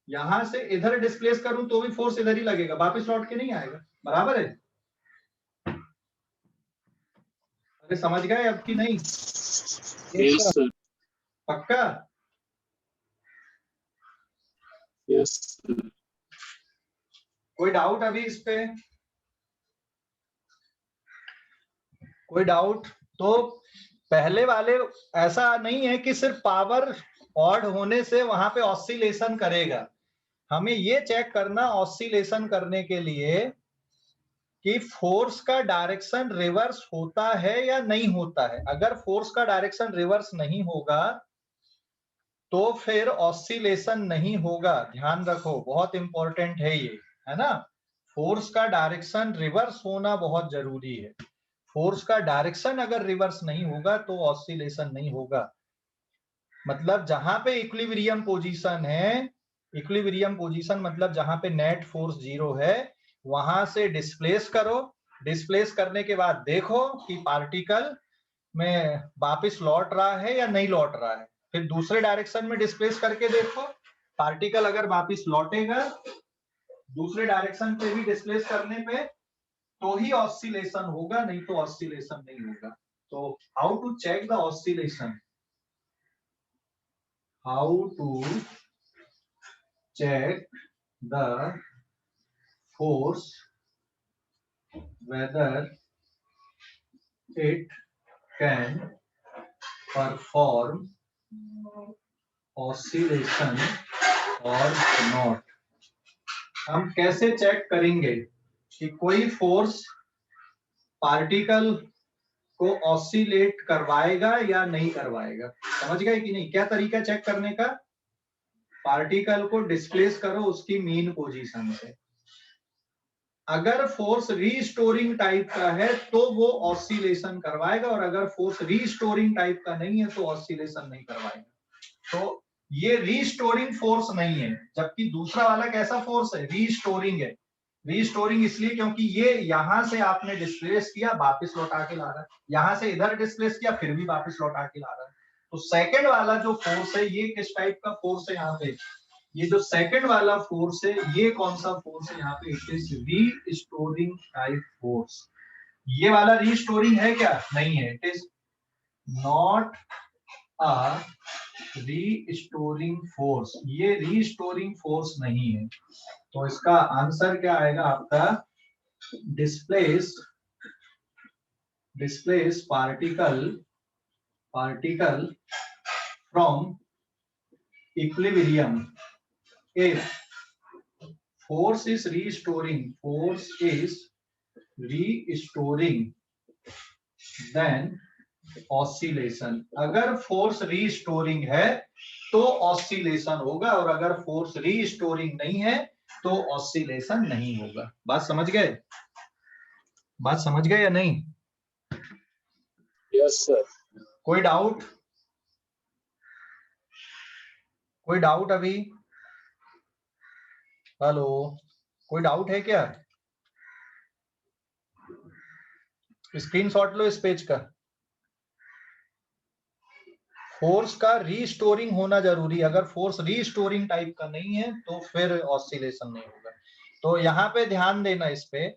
S1: यहां से इधर डिस्प्लेस करूं तो भी फोर्स इधर ही लगेगा, वापस लौट के नहीं आएगा। बराबर है? अरे समझ गए अब कि नहीं?
S5: Yes, sir.
S1: पक्का?
S5: Yes, sir.
S1: कोई डाउट अभी इस पे? कोई डाउट? तो पहले वाले ऐसा नहीं है कि सिर्फ पावर ऑड होने से वहां पे ऑसिलेशन करेगा। हमें ये चेक करना ऑसिलेशन करने के लिए कि फोर्स का डायरेक्शन रिवर्स होता है या नहीं होता है। अगर फोर्स का डायरेक्शन रिवर्स नहीं होगा तो फिर ऑसिलेशन नहीं होगा। ध्यान रखो, बहुत इंपॉर्टेंट है ये, है ना? फोर्स का डायरेक्शन रिवर्स होना बहुत जरूरी है। फोर्स का डायरेक्शन अगर रिवर्स नहीं होगा तो ऑसिलेशन नहीं होगा। मतलब जहां पे इक्विलिब्रियम पोजीशन है, इक्विलिब्रियम पोजीशन मतलब जहां पे नेट फोर्स जीरो है, वहां से डिस्प्लेस करो। डिस्प्लेस करने के बाद देखो कि पार्टिकल में वापस लौट रहा है या नहीं लौट रहा है। फिर दूसरे डायरेक्शन में डिस्प्लेस करके देखो, पार्टिकल अगर वापस लौटेगा दूसरे डायरेक्शन पे भी डिस्प्लेस करने पे तो ही ऑसिलेशन होगा, नहीं तो ऑसिलेशन नहीं होगा। तो how to check the oscillation? How to check the force whether it can perform oscillation or not? हम कैसे चेक करेंगे कि कोई फोर्स पार्टिकल को ऑसिलेट करवाएगा या नहीं करवाएगा। समझ गए कि नहीं? क्या तरीका चेक करने का? पार्टिकल को डिस्प्लेस करो उसकी मीन पोजीशन से, अगर फोर्स रीस्टोरिंग टाइप का है तो वो ऑसिलेशन करवाएगा, और अगर फोर्स रीस्टोरिंग टाइप का नहीं है तो ऑसिलेशन नहीं करवाएगा। तो ये रीस्टोरिंग फोर्स नहीं है, जबकि दूसरा वाला कैसा फोर्स है? रीस्टोरिंग है। रीस्टोरिंग इसलिए क्योंकि ये यहां से आपने डिस्प्लेस किया, वापस लौटा के ला रहा है, यहां से इधर डिस्प्लेस किया, फिर भी वापस लौटा के ला रहा है। तो सेकंड वाला जो फोर्स है ये किस टाइप का फोर्स है? यहाँ पे ये जो सेकंड वाला फोर्स है ये कौन सा फोर्स है यहाँ पे? It is restoring type force. ये वाला रीस्टोरिंग है क्या? नहीं है। It is not a restoring force, ये रीस्टोरिंग फोर्स नहीं है। तो इसका आंसर क्या आएगा आपका? Displace particle from equilibrium if force is restoring then oscillation। अगर फोर्स रीस्टोरिंग है तो ऑसिलेशन होगा, और अगर फोर्स रीस्टोरिंग नहीं है तो ऑसिलेशन नहीं होगा। बात समझ गए? बात समझ गए या नहीं?
S5: Yes, sir.
S1: कोई डाउट? कोई डाउट अभी? हेलो, कोई डाउट है क्या? स्क्रीनशॉट लो इस पेज का। फोर्स का रीस्टोरिंग होना जरूरी है, अगर फोर्स रीस्टोरिंग टाइप का नहीं है तो फिर ऑसिलेशन नहीं होगा। तो यहाँ पे ध्यान देना, इस पे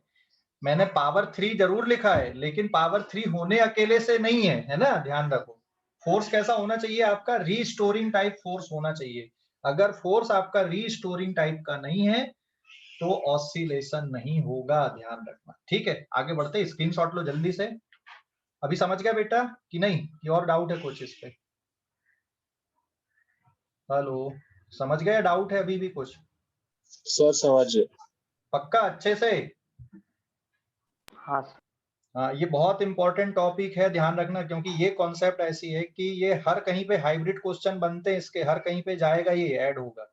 S1: मैंने पावर 3 जरूर लिखा है, लेकिन पावर 3 होने अकेले से नहीं है, है ना? ध्यान रखो, फोर्स कैसा होना चाहिए आपका? रीस्टोरिंग टाइप फोर्स होना चाहिए। अगर फोर्स आपका रीस्टोरिंग टाइप का नहीं है तो ऑसिलेशन नहीं होगा, ध्यान रखना। ठीक है, आगे बढ़ते, स्क्रीनशॉट लो जल्दी से। अभी समझ गया बेटा कि नहीं, कि और डाउट है कुछ इस पे? हेलो, समझ गए? डाउट है अभी भी कुछ?
S5: सर समझ गए।
S1: पक्का अच्छे से?
S2: हाँ सर।
S1: हाँ, ये बहुत इंपॉर्टेंट टॉपिक है, ध्यान रखना, क्योंकि ये कॉन्सेप्ट ऐसी है कि ये हर कहीं पे हाइब्रिड क्वेश्चन बनते हैं, इसके हर कहीं पे जाएगा, ये ऐड होगा।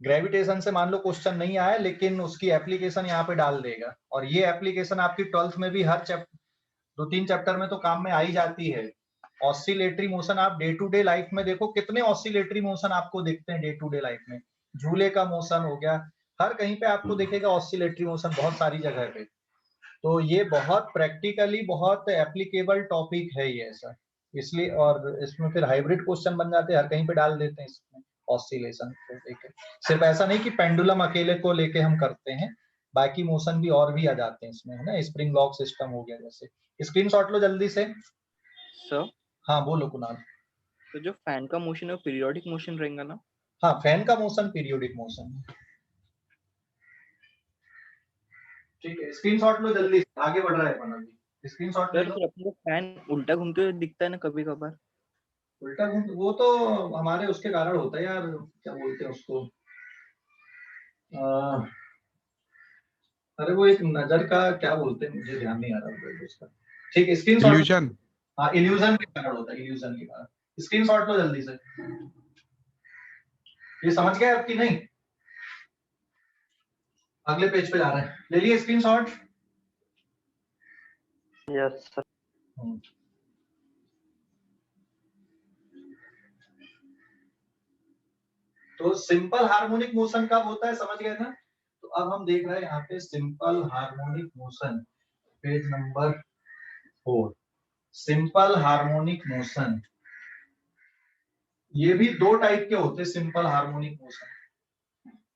S1: ग्रेविटेशन से मान लो क्वेश्चन नहीं आया, लेकिन उसकी एप्लीकेशन यहाँ पे डाल देगा, और ये एप्लीकेशन आपकी 12th में भी हर 2-3 चैप्टर में तो काम में आई जाती है। ऑसिलेटरी मोशन आप डे टू डे लाइफ में देखो, कितने ऑसिलेटरी मोशन आपको दिखते हैं डे टू डे लाइफ में। झूले का मोशन हो गया, हर कहीं पे आपको दिखेगा ऑसिलेटरी मोशन, बहुत सारी जगह पे। तो ये बहुत प्रैक्टिकली बहुत एप्लीकेबल टॉपिक है ये ऐसा, इसलिए, और इसमें फिर हाइब्रिड क्वेश्चन बन जाते हैं, हर कहीं पे डाल देते हैं इसमें ऑसिलेशन को लेके। सिर्फ ऐसा नहीं कि पेंडुलम अकेले को लेके हम करते हैं, बाकी मोशन भी और भी आ जाते हैं इसमें, है ना? स्प्रिंग लॉक सिस्टम हो गया जैसे। स्क्रीनशॉट लो जल्दी से।
S3: सर
S1: हाँ बोलो कुणाल।
S3: तो जो फैन का मोशन है वो पीरियोडिक मोशन रहेगा ना?
S1: हाँ, फैन का मोशन पीरियोडिक मोशन है। ठीक है, स्क्रीनशॉट लो जल्दी, आगे बढ़ रहा है अपन अभी। स्क्रीनशॉट ले
S3: सर
S1: लो।
S3: फिर अपने को फैन उल्टा घूमते हुए दिखता है ना कभी कभार।
S1: उल्टा घूम, वो तो हमारे उसके कारण होता है यार, क्या बोलते हैं उसको, अरे वो एक नजर का क्या बोलते हैं, मुझे ध्यान नहीं आ रहा उसका। ठीक है, स्क्रीनशॉट।
S7: इल्यूजन।
S1: हाँ, इल्यूजन के कारण होता है, इल्यूजन के कारण। स्क्रीनशॉट लो जल्दी से। ये समझ गए आप कि नहीं? अगले पेज पे जा रहे हैं, ले लिए स्क्रीनशॉट?
S2: Yes sir.
S1: तो सिंपल हार्मोनिक मोशन कब होता है, समझ गए ना? तो अब हम देख रहे हैं यहाँ पे simple harmonic motion, page number 4। Simple harmonic motion, ये भी दो टाइप के होते हैं सिंपल हार्मोनिक मोशन।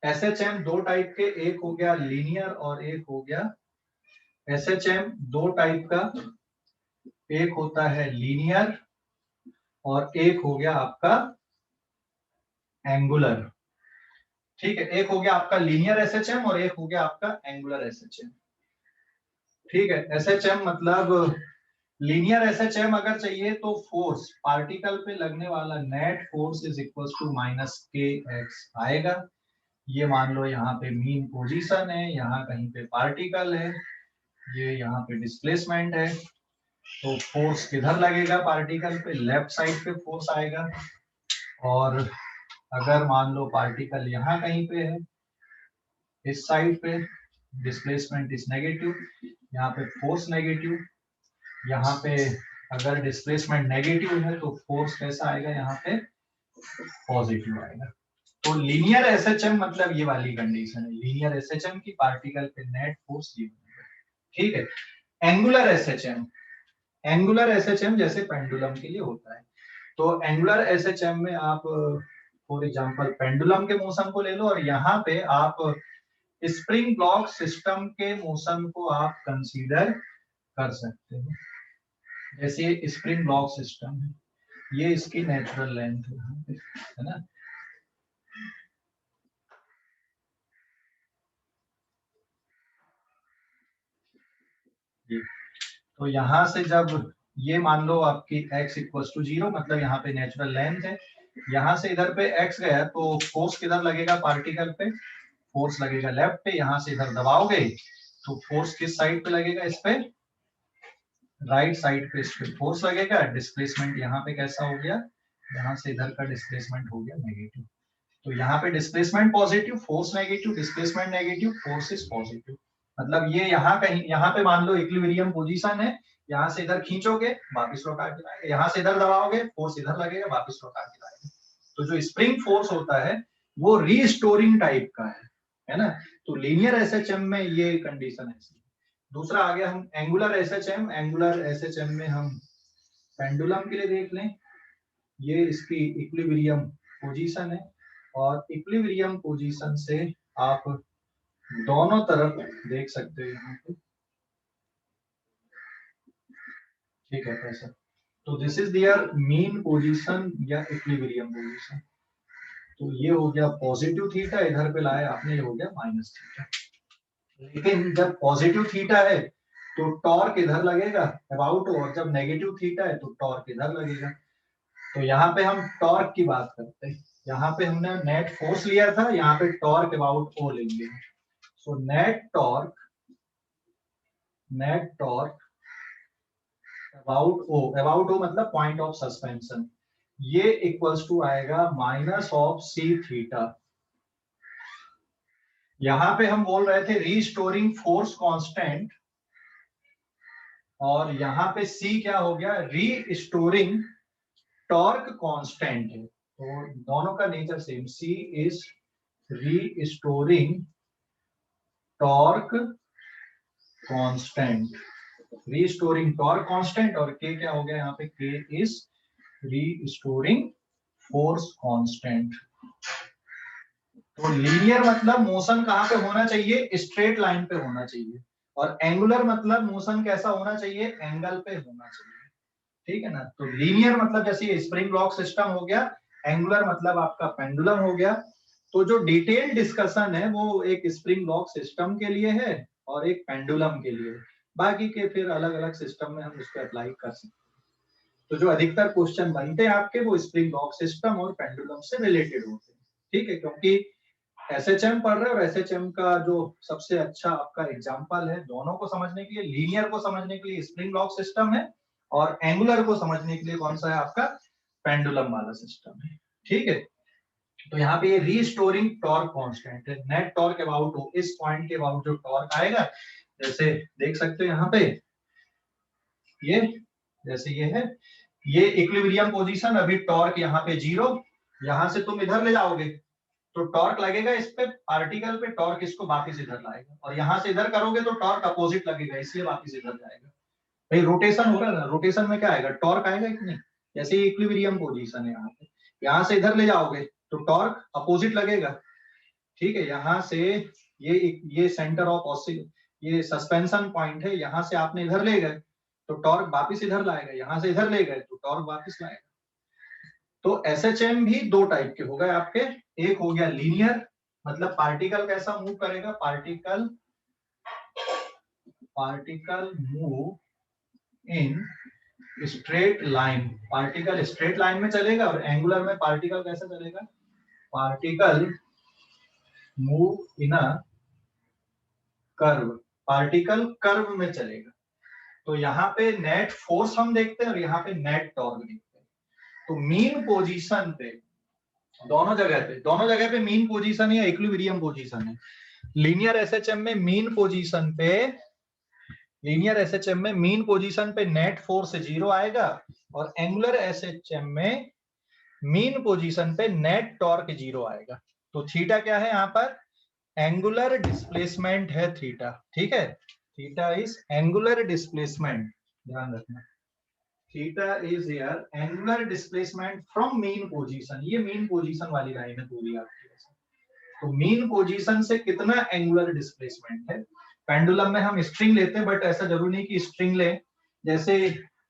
S1: एसएचएम दो टाइप के, एक हो गया लीनियर और एक हो गया एसएचएम दो टाइप का, एक होता है लीनियर और एक हो गया आपका एंगुलर। ठीक है, एक हो गया आपका लीनियर एसएचएम और एक हो गया आपका एंगुलर एसएचएम। ठीक है, एसएचएम मतलब लीनियर एसएचएम अगर चाहिए तो फोर्स पार्टिकल पे लगने वाला net force is equal to minus के एक्स आएगा। ये मान लो यहाँ पे मीन पोजीशन है, यहाँ कहीं पे पार्टिकल है, ये यहाँ पे डिस्प्लेसमेंट है, तो फोर्स किधर लगेगा पार्टिकल पे, लेफ्ट साइड पे फोर्स आएगा। और अगर मान लो पार्टिकल यहाँ कहीं पे है, इस साइड पे डिस्प्लेसमेंट इज नेगेटिव, यहाँ पे फोर्स नेगेटिव, यहाँ पे अगर डिस्प्लेसमेंट नेगेटिव है तो फोर्स कैसा आएगा, यहाँ पे पॉजिटिव आएगा। तो लीनियर एसएचएम मतलब ये वाली कंडीशन है, लीनियर एसएचएम की पार्टिकल पे नेट फोर्स ये, ठीक है। एंगुलर एसएचएम, एंगुलर एसएचएम जैसे पेंडुलम के लिए होता है। तो एंगुलर एसएचएम में आप फॉर एग्जांपल पेंडुलम के मोशन को ले लो और यहाँ पे आप स्प्रिंग ब्लॉक सिस्टम के मोशन को आप कंसीडर कर सकते हो। जैसे ये स्प्रिंग ब्लॉक सिस्टम है, ये इसकी नेचुरल लेंथ है ना, तो यहाँ से जब ये मान लो आपकी x इक्वल टू 0 मतलब यहाँ पे नेचुरल लेंथ है, यहाँ से इधर पे x गया तो फोर्स किधर लगेगा पार्टिकल पे, फोर्स लगेगा लेफ्ट पे। यहाँ से इधर दबाओगे तो फोर्स किस साइड पे लगेगा, इस पे राइट साइड पे इस पे फोर्स लगेगा। डिस्प्लेसमेंट यहाँ पे कैसा हो गया, यहाँ से इधर का डिस्प्लेसमेंट हो गया नेगेटिव। तो यहाँ पे displacement positive, force negative, displacement negative, force is positive. मतलब ये यहाँ कहीं, यहाँ पे मान लो इक्विलिब्रियम पोजीशन है, यहाँ से इधर खींचोगे वापस लौटा के लाएगा, यहाँ से इधर दबाओगे फोर्स इधर लगेगा वापस लौटा के लाएगा। तो जो स्प्रिंग फोर्स होता है वो रीस्टोरिंग टाइप का है ना। तो लीनियर एसएचएम में ये कंडीशन है। दूसरा आ गया हम एंगुलर एसएचएम। एंगुलर एसएचएम में हम पेंडुलम के लिए देख लें, ये इसकी इक्विलिब्रियम पोजीशन है और इक्विलिब्रियम पोजीशन से आप दोनों तरफ देख सकते हो यहाँ पे, ठीक है ऐसा। तो this is there mean position या इक्विलिब्रियम पोजीशन। तो ये हो गया पॉजिटिव थीटा, इधर पे लाया आपने, ये हो गया माइनस थीटा। लेकिन जब पॉजिटिव थीटा है तो टॉर्क इधर लगेगा अबाउट, और जब नेगेटिव थीटा है तो टॉर्क इधर लगेगा। तो यहाँ पे हम टॉर्क की बात करते हैं, यहाँ पे हमने नेट फोर्स लिया था, यहाँ पे टॉर्क अबाउट ओ लेंगे। सो नेट टॉर्क अबाउट ओ मतलब पॉइंट ऑफ सस्पेंशन, ये इक्वल्स टू आएगा माइनस ऑफ सी थीटा। यहां पे हम बोल रहे थे रीस्टोरिंग फोर्स कांस्टेंट, और यहाँ पे सी क्या हो गया, रीस्टोरिंग टॉर्क कांस्टेंट है। तो दोनों का nature same, C is restoring torque constant, restoring torque constant, और के क्या हो गया यहाँ पे, के इज रीस्टोरिंग फोर्स कांस्टेंट। तो लीनियर मतलब मोशन कहाँ पे होना चाहिए, स्ट्रेट लाइन पे होना चाहिए, और एंगुलर मतलब मोशन कैसा होना चाहिए, एंगल पे होना चाहिए, ठीक है ना। तो लीनियर मतलब जैसे स्प्रिंग ब्लॉक सिस्टम हो गया, एंगुलर मतलब आपका पेंडुलम हो गया। तो जो डिटेल डिस्कशन है वो एक स्प्रिंग ब्लॉक सिस्टम के लिए है और एक पेंडुलम के लिए, बाकी के फिर अलग अलग सिस्टम में हम उसको अप्लाई कर सकते हैं। तो जो अधिकतर क्वेश्चन बनते हैं आपके वो स्प्रिंग ब्लॉक सिस्टम और पेंडुलम से रिलेटेड होते हैं, ठीक है, क्योंकि एसएचएम पढ़ रहे हैं और एसएचएम का जो सबसे अच्छा आपका एग्जांपल है दोनों को समझने के लिए, लीनियर को समझने के लिए स्प्रिंग ब्लॉक सिस्टम है, और एंगुलर को समझने के लिए कौन सा है आपका, पेंडुलम वाला सिस्टम है, ठीक है। तो यहाँ पे ये रीस्टोरिंग टॉर्क कांस्टेंट है, नेट टॉर्क अबाउट इस पॉइंट के अबाउट जो टॉर्क आएगा, जैसे देख सकते हो यहाँ पे ये, जैसे ये है, ये इक्विलिब्रियम पोजीशन, अभी टॉर्क यहाँ पे 0, यहाँ से तुम इधर ले जाओगे तो टॉर्क लगेगा इस पे पार्टिकल पे, टॉर्क इसको वापस इधर लाएगा, और यहाँ से इधर करोगे तो टॉर्क अपोजिट लगेगा, इसलिए वापस इधर जाएगा। भाई रोटेशन होगा ना, रोटेशन में क्या आएगा, टॉर्क आएगा कि नहीं। जैसे ये इक्विलिब्रियम पोजीशन है, यहाँ से इधर ले जाओगे तो टॉर्क अपोजिट लगेगा, ठीक है। यहाँ से ये सेंटर ऑफ ये सस्पेंशन पॉइंट है, यहाँ से आपने इधर ले गए तो टॉर्क वापस इधर लाएगा, यहाँ से इधर ले गए तो टॉर्क वापस लाएगा। तो एसएचएम भी दो टाइप के हो गए आपके, एक हो गया लीनियर, मतलब पार्टिकल कैसा मूव करेगा, particle move in straight line, particle straight line में चलेगा, और एंगुलर में पार्टिकल कैसा चलेगा, particle move in a curve, particle curve में चलेगा। तो यहाँ पे नेट फोर्स हम देखते हैं और यहाँ पे नेट टॉर्क देखते हैं। तो मीन पोजीशन पे दोनों जगह पे मीन पोजीशन या इक्विलिब्रियम पोजीशन है। लीनियर एसएचएम में मीन पोजीशन पे नेट फोर्स 0 आएगा और एंगुलर एसएचएम में मीन पोजीशन पे नेट टॉर्क 0 आएगा। तो थीटा क्या है यहाँ पर? एंगुलर डिस्प्लेसमेंट है थीटा, ठीक है। थीटा इज एंगुलर डिस्प्लेसमेंट, ध्यान रखना। Theta is here angular displacement from mean position. ये मीन पोजीशन वाली लाइन है पूरी आपकी। तो मीन पोजीशन से कितना एंगुलर डिस्प्लेसमेंट है। पेंडुलम में हम स्ट्रिंग लेते हैं, बट ऐसा जरूरी नहीं कि स्ट्रिंग ले। जैसे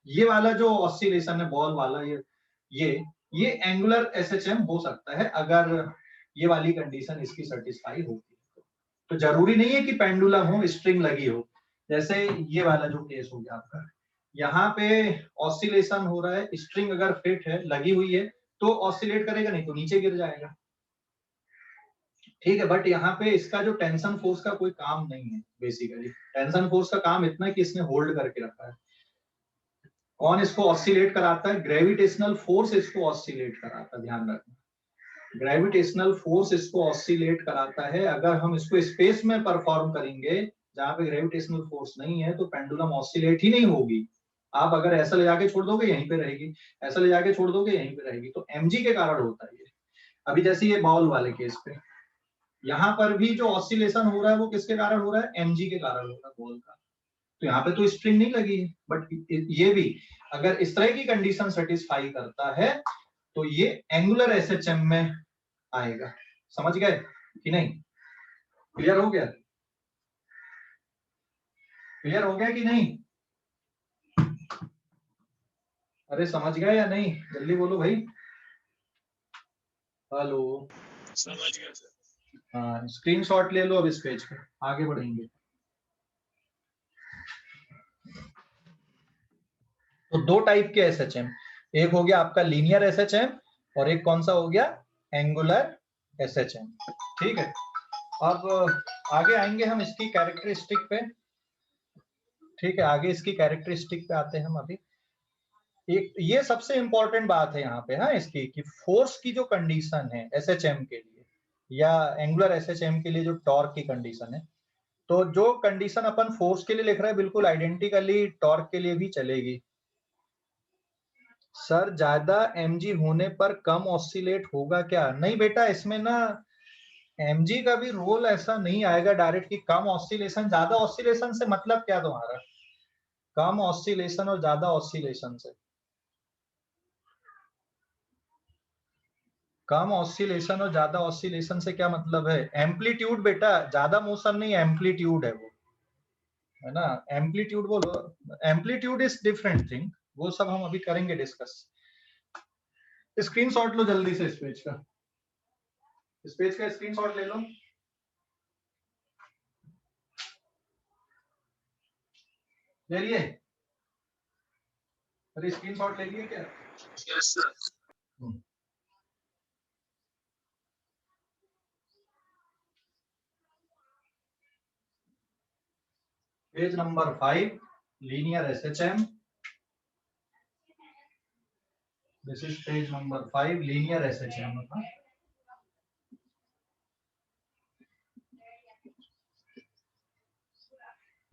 S1: ये वाला जो ऑसिलेशन है बॉल वाला, ये एंगुलर एसएचएम हो सकता है अगर ये वाली कंडीशन इसकी सेटिस्फाई होती है। तो जरूरी नहीं है कि पेंडुलम हो, स्ट्रिंग लगी हो। जैसे ये वाला जो केस हो गया आपका, यहाँ पे ऑसिलेशन हो रहा है, स्ट्रिंग अगर फिट है, लगी हुई है, तो ऑसिलेट करेगा, नहीं तो नीचे गिर जाएगा, ठीक है। बट यहाँ पे इसका जो टेंशन फोर्स का कोई काम नहीं है। बेसिकली टेंशन फोर्स का काम इतना है कि इसने होल्ड करके रखा है। कौन इसको ऑसिलेट कराता है? ग्रेविटेशनल फोर्स इसको ऑसिलेट कराता है, ध्यान रखना। ग्रेविटेशनल फोर्स इसको ऑसिलेट कराता है। अगर हम इसको स्पेस में परफॉर्म करेंगे जहां पे ग्रेविटेशनल फोर्स नहीं है, तो पेंडुलम ऑसिलेट ही नहीं होगी। आप अगर ऐसा ले जाके छोड़ दोगे यहीं पे रहेगी, ऐसा ले जाके छोड़ दोगे यहीं पे रहेगी। तो एमजी के कारण होता है ये। अभी जैसे ये बॉल वाले केस पे, यहाँ पर भी जो ऑसिलेशन हो रहा है वो किसके कारण हो रहा है? एमजी के कारण हो रहा है बॉल का। तो यहाँ पे तो स्ट्रिंग नहीं लगी है, बट ये भी अगर इस तरह की कंडीशन सेटिस्फाई करता है तो ये एंगुलर एसएचएम में आएगा। समझ गए कि नहीं? क्लियर हो गया? क्लियर हो गया कि नहीं? अरे समझ गए या नहीं? जल्दी बोलो भाई। हेलो,
S5: समझ गया सर।
S1: हाँ, स्क्रीनशॉट ले लो अब इस पेज पे, आगे बढ़ेंगे। तो दो टाइप के एसएचएम, एक हो गया आपका लीनियर एसएचएम और एक कौन सा हो गया? एंगुलर एसएचएम, ठीक है। अब आगे आएंगे हम इसकी कैरेक्टरिस्टिक पे, ठीक है। आगे इसकी कैरेक्टरिस्टिक पे आते हैं हम अभी। एक ये सबसे इंपॉर्टेंट बात है यहाँ पे, हाँ, इसकी कि फोर्स की जो कंडीशन है एसएचएम के लिए या एंगुलर एसएचएम के लिए जो टॉर्क की कंडीशन है, तो जो कंडीशन अपन फोर्स के लिए लिख रहे हैं बिल्कुल आइडेंटिकली टॉर्क के लिए भी चलेगी। सर ज्यादा mg होने पर कम ऑसिलेट होगा क्या? नहीं बेटा, इसमें ना mg का भी रोल ऐसा नहीं आएगा डायरेक्ट कि कम ऑसिलेशन। ज्यादा ऑसिलेशन से मतलब क्या तुम्हारा? कम ऑसिलेशन और ज्यादा ऑसिलेशन से, कम ऑसिलेशन और ज्यादा ऑसिलेशन से क्या मतलब है? एम्पलीट्यूड बेटा, ज्यादा मोशन नहीं, एम्पलीट्यूड है वो, है ना। एम्पलीट्यूड बोलो, एम्पलीट्यूड इज डिफरेंट थिंग, वो सब हम अभी करेंगे डिस्कस। स्क्रीनशॉट लो जल्दी से इस पेज का, इस पेज का स्क्रीनशॉट ले लो। ले लिए? अरे स्क्रीनशॉट ले लिए क्या?
S5: Yes sir.
S1: Page number 5, linear SHM. This is page number 5, linear SHM.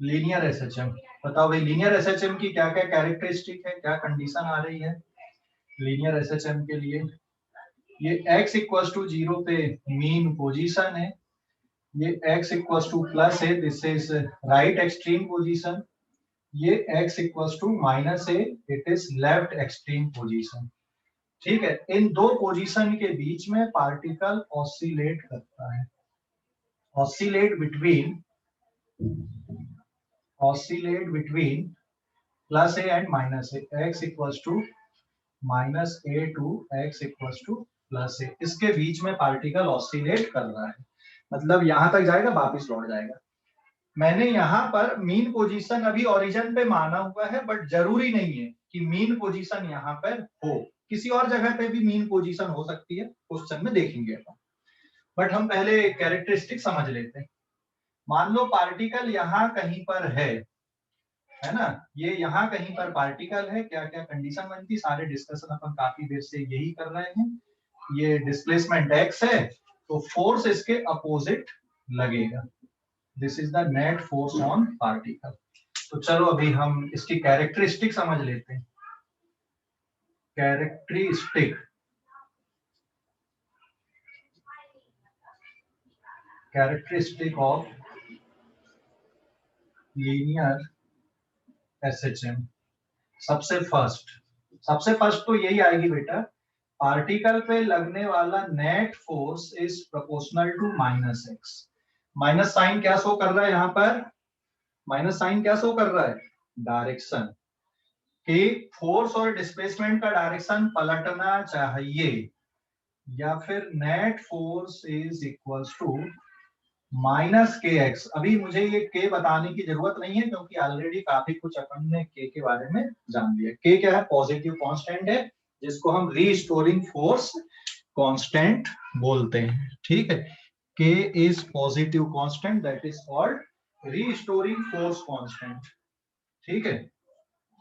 S1: Linear SHM, बताओ भाई, लीनियर एसएचएम की क्या क्या कैरेक्टरिस्टिक है, क्या कंडीशन आ रही है लीनियर एसएचएम के लिए? ये x इक्वल्स टू 0 पे मीन पोजीशन है, ये x इक्वल्स टू प्लस है, this is right extreme position, ये x इक्वल्स टू माइनस है, it is left extreme position, ठीक है। इन दो पोजीशन के बीच में पार्टिकल ऑसिलेट करता है, oscillate between plus A and minus A, x equals to minus A to x equals to plus A, इसके बीच में पार्टिकल ऑसिलेट कर रहा है। मतलब यहां तक जाएगा, वापस लौट जाएगा। मैंने यहाँ पर मीन पोजीशन अभी ओरिजिन पे माना हुआ है, बट जरूरी नहीं है कि मीन पोजीशन यहाँ पर हो, किसी और जगह पे भी मीन पोजीशन हो सकती है, क्वेश्चन में देखेंगे अपन। बट हम पहले कैरेक्टरिस्टिक समझ लेते हैं। मान लो पार्टिकल यहाँ कहीं पर है, है ना, ये यहाँ कहीं पर पार्टिकल है, क्या क्या कंडीशन बनती, सारे डिस्कशन अपन काफी देर से यही कर रहे हैं। ये डिस्प्लेसमेंट x है तो फोर्स इसके अपोजिट लगेगा, this is the net force on particle. तो चलो अभी हम इसकी कैरेक्टरिस्टिक समझ लेते हैं। Characteristic, characteristic of linear SHM. सबसे फर्स्ट तो यही आएगी बेटा, पार्टिकल पे लगने वाला net force is proportional to minus x. Minus sign क्या शो कर रहा है यहाँ पर, माइनस साइन क्या शो कर रहा है, डायरेक्शन, कि फोर्स और डिस्प्लेसमेंट का डायरेक्शन पलटना चाहिए, या फिर net force is equals to minus के एक्स। अभी मुझे ये के बताने की जरूरत नहीं है क्योंकि ऑलरेडी काफी कुछ अपन ने के बारे में जान लिया। के क्या है, पॉजिटिव कांस्टेंट है जिसको हम रीस्टोरिंग फोर्स कांस्टेंट बोलते हैं, ठीक है। K is positive constant, that is called restoring force constant, ठीक है।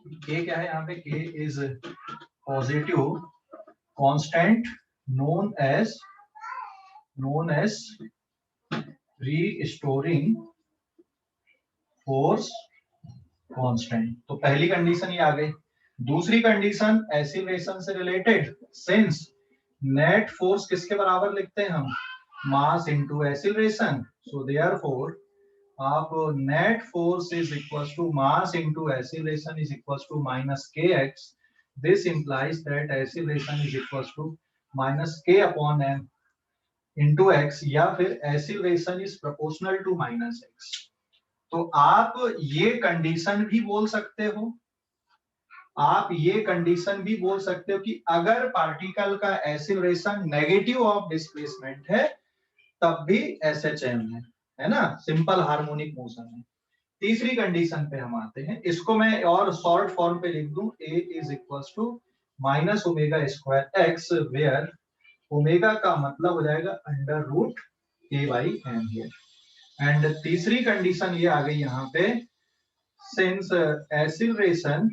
S1: के क्या है यहाँ पे, के is positive constant known as restoring force constant. तो पहली कंडीशन ये आ गई। दूसरी कंडीशन एक्सीलरेशन से रिलेटेड, सिंस नेट फोर्स किसके बराबर लिखते हैं हम, mass into acceleration, so therefore आप net force is equals to mass into acceleration is equals to minus के X. This implies that acceleration is equals to minus k upon m into x, या फिर acceleration is proportional to minus x. तो आप ये condition भी बोल सकते हो, आप ये कंडीशन भी बोल सकते हो कि अगर पार्टिकल का एक्सीलरेशन नेगेटिव ऑफ डिस्प्लेसमेंट है तब भी एसएचएम है ना, सिंपल हार्मोनिक मोशन है। तीसरी कंडीशन पे हम आते हैं, इसको मैं और शॉर्ट फॉर्म पे लिख दूं, a is equals to minus omega square x, where omega का मतलब हो जाएगा under root a by m here. And तीसरी कंडीशन ये आ गई यहाँ पे, since acceleration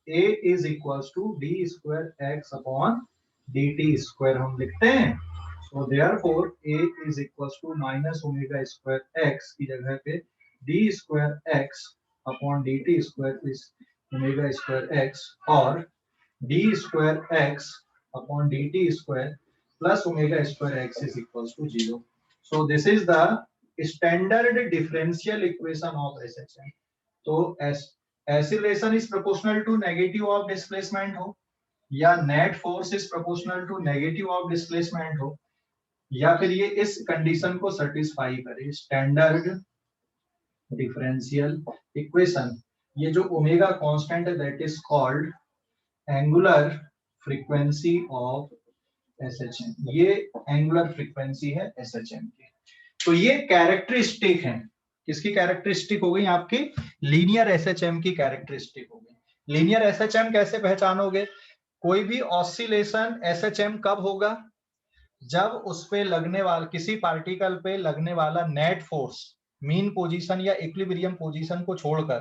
S1: a is equals to d square x upon d t square हम लिखते हैं, so therefore a is equals to minus omega square x की जगह पे d square x upon d t square is omega square x, और D square x upon d t square plus omega square x is equals to 0. So this is the standard differential equation of SHM. तो acceleration is proportional to negative of displacement हो, या net force is proportional to negative of displacement हो, या फिर ये इस condition को satisfy करे, स्टैंडर्ड डिफरेंशियल इक्वेशन। ये जो ओमेगा कांस्टेंट है that is called angular frequency of SHM, ये एंगुलर फ्रीक्वेंसी है एसएचएम की। तो ये कैरेक्टरिस्टिक है, किसकी कैरेक्टरिस्टिक हो गई, आपकी लीनियर एसएचएम की कैरेक्टरिस्टिक हो गई। लीनियर एसएचएम कैसे पहचानोगे, कोई भी ऑसिलेशन एसएचएम कब होगा, जब उस पे लगने वाला, किसी पार्टिकल पे लगने वाला नेट फोर्स मीन पोजीशन या इक्विलिब्रियम पोजीशन को छोड़कर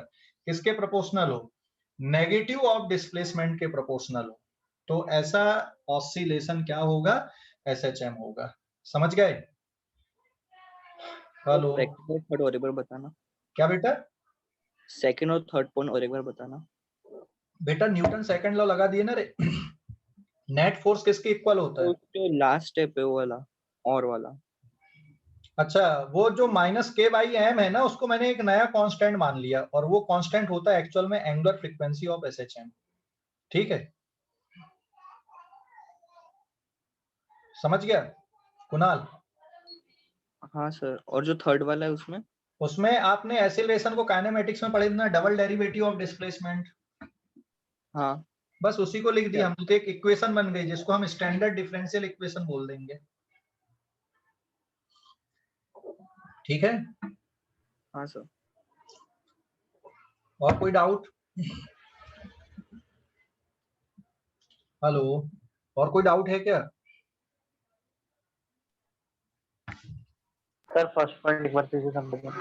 S1: किसके प्रोपोर्शनल हो, नेगेटिव ऑफ डिस्प्लेसमेंट के प्रोपोर्शनल हो, तो ऐसा ऑसिलेशन क्या होगा, एसएचएम होगा। समझ गए? हेलो,
S3: थर्ड और एक बार बताना।
S1: क्या बेटा?
S3: सेकंड और थर्ड पॉइंट और एक बार बताना।
S1: बेटा न्यूटन सेकंड लॉ लगा दिए ना रे। नेट फोर्स किसके इक्वल होता है?
S3: तो लास्ट स्टेप है वो वाला, और वाला।
S1: अच्छा, वो जो माइनस के बाई एम है ना, उसको मैंने एक नया कांस्टेंट मान लिया, और वो कांस्टेंट होता है एक्चुअल में एंगुलर फ्रीक्वेंसी ऑफ एसएचएम, ठीक है? समझ गया कुणाल?
S3: हाँ सर, और जो थर्ड वाला है
S1: उसमें आपने एक्सीलरेशन को काइनेमेटिक्स में पढ़े ना, डबल डेरिवेटिव ऑफ डिस्प्लेसमेंट।
S3: हाँ,
S1: बस उसी को लिख दिया हम, तो एक इक्वेशन बन गई जिसको हम स्टैंडर्ड डिफरेंशियल इक्वेशन बोल देंगे, ठीक है?
S3: हाँ सर।
S1: और कोई डाउट? हेलो, और कोई डाउट है क्या?
S2: सर फर्स्ट पॉइंट एक बार फिर से समझिए।